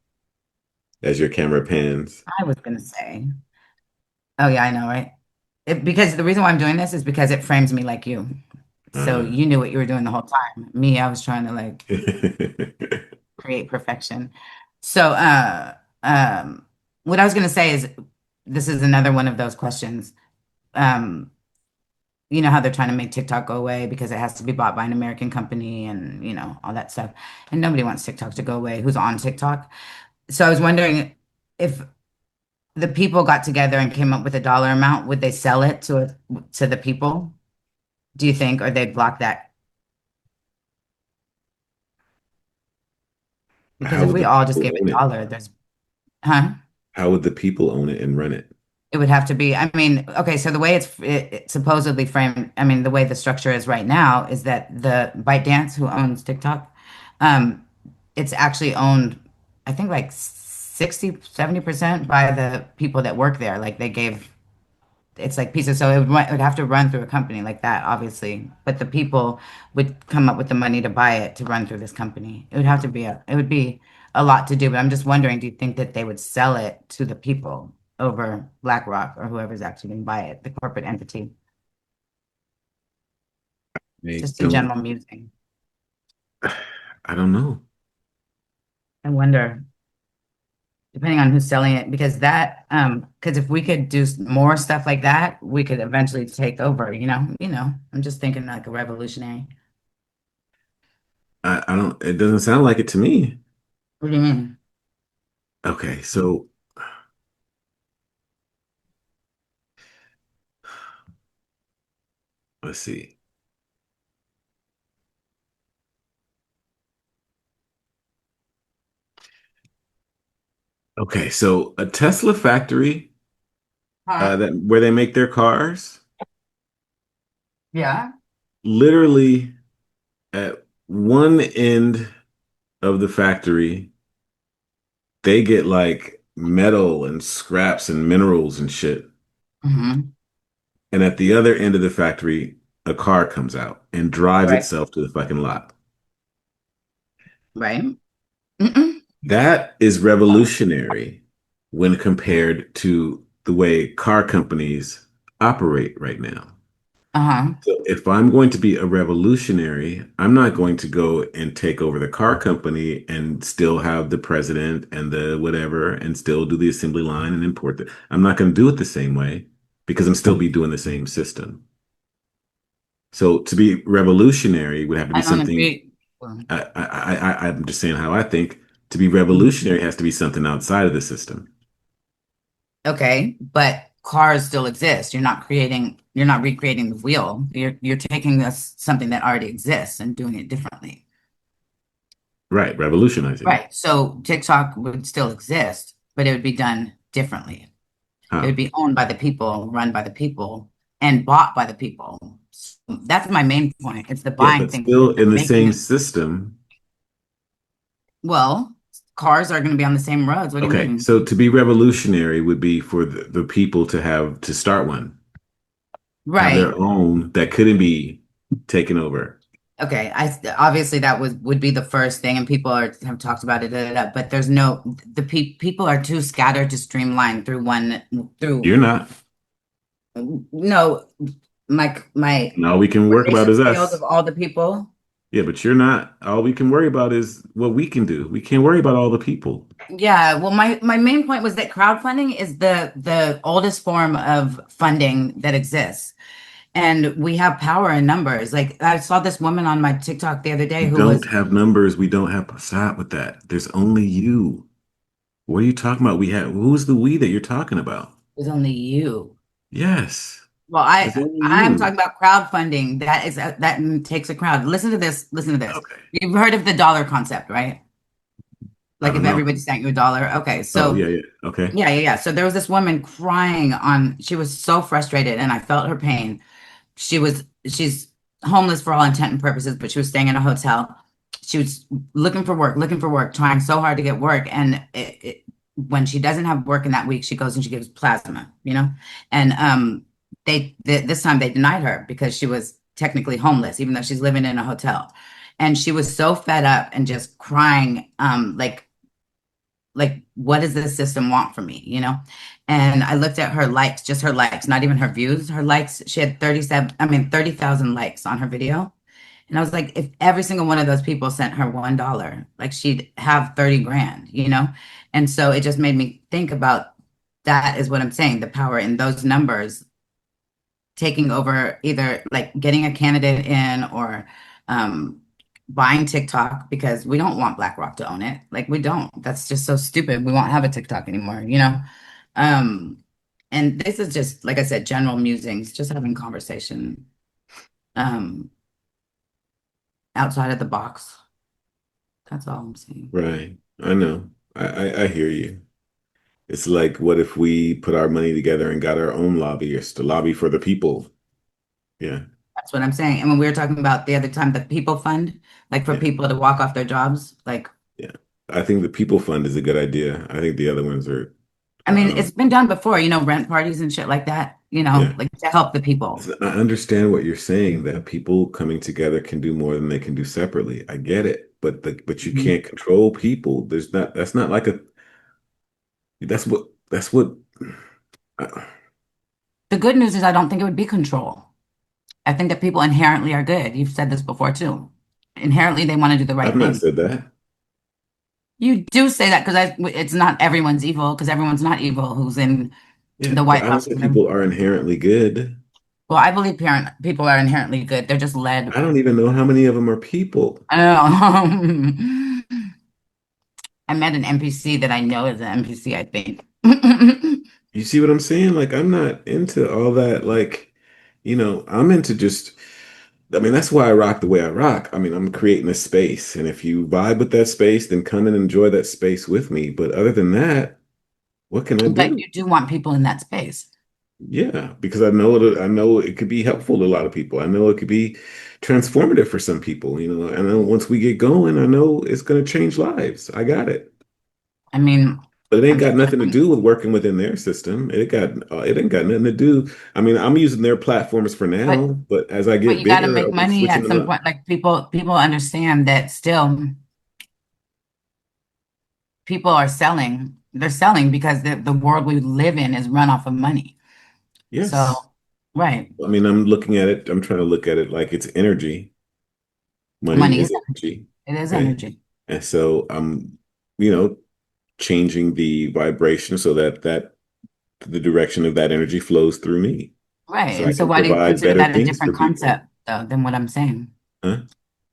as your camera pans? I was gonna say. Oh yeah, I know, right? Because the reason why I'm doing this is because it frames me like you. So Uh, you knew what you were doing the whole time. Me, I was trying to like create perfection. So what I was gonna say is this is another one of those questions. Um, you know how they're trying to make TikTok go away because it has to be bought by an American company and all that stuff. And nobody wants TikTok to go away who's on TikTok. So I was wondering if the people got together and came up with a dollar amount, would they sell it to the people? Do you think, or they'd block that? Because how if would we the all just people gave a own it? dollar, huh? How would the people own it and run it? It would have to be, I mean, okay, so the way it's supposedly framed, I mean, the way the structure is right now is that the ByteDance, who owns TikTok, um, it's actually owned, I think like 60, 70% by the people that work there. Like they gave, it's like pieces. So it would have to run through a company like that, obviously. But the people would come up with the money to buy it to run through this company. It would be a lot to do. But I'm just wondering, do you think that they would sell it to the people over BlackRock or whoever's actually going to buy it, the corporate entity? I Just a don't. general musing. I don't know. I wonder, depending on who's selling it, because if we could do more stuff like that, we could eventually take over, I'm just thinking like a revolutionary. I don't, it doesn't sound like it to me. What do you mean? Okay, so let's see. Okay, so a Tesla factory Huh? that where they make their cars, Yeah. literally at one end of the factory, they get like metal and scraps and minerals and shit. Hmm. And at the other end of the factory, a car comes out and drives Right. itself to the fucking lot. Right. Mm-mm. That is revolutionary when compared to the way car companies operate right now. Uh-huh. So if I'm going to be a revolutionary, I'm not going to go and take over the car company and still have the president and the whatever and still do the assembly line and import the. I'm not going to do it the same way because I'm still be doing the same system. So to be revolutionary would have to be I don't something. agree. Well, I'm just saying how I think. To be mhm. revolutionary has to be something outside of the system. Okay, but cars still exist. You're not recreating the wheel. You're taking this something that already exists and doing it differently. Right, revolutionizing it. Right. So TikTok would still exist, but it would be done differently. It Huh. would be owned by the people, run by the people, and bought by the people. So that's my main point. It's the Yeah, buying but thing, still the in the making same it. system. Well, cars are going to be on the same roads. What do you Okay, mean? so to be revolutionary would be for the people to start one, have Right. their own that couldn't be taken over. Okay. Obviously that would be the first thing, and people have talked about it, but there's no people are too scattered to streamline through one through You're not. no my And all we can work about ratio is scales of us. all the people. Yeah, but you're not. All we can worry about is what we can do. We can't worry about all the people. Yeah, well, my main point was that crowdfunding is the oldest form of funding that exists, and we have power in numbers. Like I saw this woman on my TikTok the other day We who was don't have numbers. We don't have. Stop with that. There's only you. What are you talking about? We have. Who's the we that you're talking about? was only you. Yes, Well, there's only I'm talking you. about crowdfunding. That takes a crowd. Listen to this. Listen to this. Okay. You've heard of the dollar concept, right? I Like don't if know. everybody sent you a dollar. Okay, Oh so yeah, yeah. Okay. yeah. So there was this woman crying on. She was so frustrated, and I felt her pain. She's homeless for all intent and purposes, but she was staying in a hotel. She was looking for work, trying so hard to get work, and when she doesn't have work in that week, she goes and she gives plasma, you know, and this time they denied her because she was technically homeless, even though she's living in a hotel, and she was so fed up and just crying, like what does this system want from me, you know? And I looked at her likes, just her likes, not even her views, her likes. She had 30,000 likes on her video. And I was like, if every single one of those people sent her $1, like she'd have 30 grand, you know? And so it just made me think about that is what I'm saying, the power in those numbers taking over, either like getting a candidate in or um, buying TikTok, because we don't want BlackRock to own it. Like we don't. That's just so stupid. We won't have a TikTok anymore, you know? Um, and this is just, like I said, general musings, just having conversation um, outside of the box. That's all I'm saying. Right. I know. I hear you. It's like, what if we put our money together and got our own lobbyists to lobby for the people? Yeah. That's what I'm saying. And when we were talking about the other time, the people fund, like for Yeah. people to walk off their jobs, like, Yeah. I think the people fund is a good idea. I think the other ones are, I I mean, don't know. it's been done before, you know, rent parties and shit like that, you know, Yeah. like to help the people. I understand what you're saying, that people coming together can do more than they can do separately. I get it. But you Mhm. can't control people. That's not like a that's what uh, The good news is I don't think it would be control. I think that people inherently are good. You've said this before too. Inherently, they want to do the I've right not thing. said that. You do say that because it's not everyone's evil, because everyone's not evil who's in Yeah, the but White I don't House or say whatever. people are inherently good. Well, I believe parent people are inherently good. They're just led. I don't even know how many of them are people. I don't know. I met an NPC that I know is an NPC, I think. You see what I'm saying? Like, I'm not into all that. Like, I'm into just, I mean, that's why I rock the way I rock. I mean, I'm creating a space. And if you vibe with that space, then come and enjoy that space with me. But other than that, what can I But do? you do want people in that space. Yeah, because I know it could be helpful to a lot of people. I know it could be transformative for some people, and then once we get going, I know it's going to change lives. I got it. I mean, But it ain't I'm got just, nothing to do with working within their system. It ain't got nothing to do. I mean, I'm using their platforms for but now, but as I but get you got to bigger, make I'll be money switching at them some up. point. Like people understand that still people are selling. They're selling because the world we live in is run off of money. So, Yes. right, I mean, I'm looking at it, I'm trying to look at it like it's energy. Money money is is energy. energy. It is Okay. energy. And so I'm, you know, changing the vibration so that the direction of that energy flows through me Right. so I And so can why do you provide consider better that a things for different people. concept though than what I'm saying? Huh?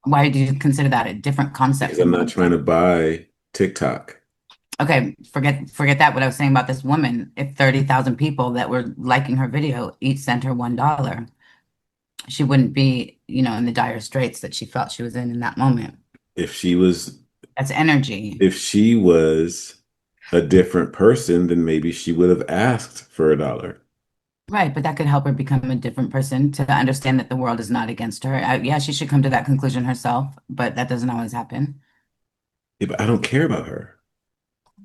Why do you consider that a different concept Because I'm than what not I'm trying saying? to buy TikTok. Okay, forget that what I was saying about this woman. If 30,000 people that were liking her video each sent her $1, she wouldn't be, in the dire straits that she felt she was in that moment. If she was That's energy. if she was a different person, then maybe she would have asked for $1. Right, but that could help her become a different person to understand that the world is not against her. Yeah, she should come to that conclusion herself, but that doesn't always happen. Yeah, but I don't care about her.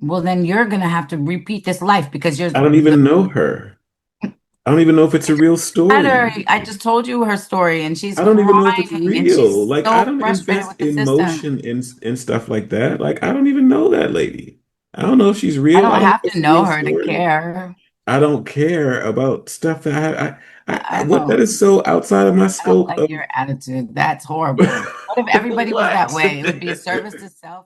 Well, then you're gonna have to repeat this life because you're I don't even know her. I don't even know if it's a real her. story. I just told you her story and she's I don't even know if it's crying and real. she's Like, I so don't frustrated invest with the system. emotion in stuff like that. Like, I don't even know that lady. I don't know if she's I real. I don't don't know have if to it's a know real her to story. care. I don't care about stuff that I what that don't is so outside of my I don't scope like of your attitude. That's horrible. What if everybody was that what? way? It would be a service to self.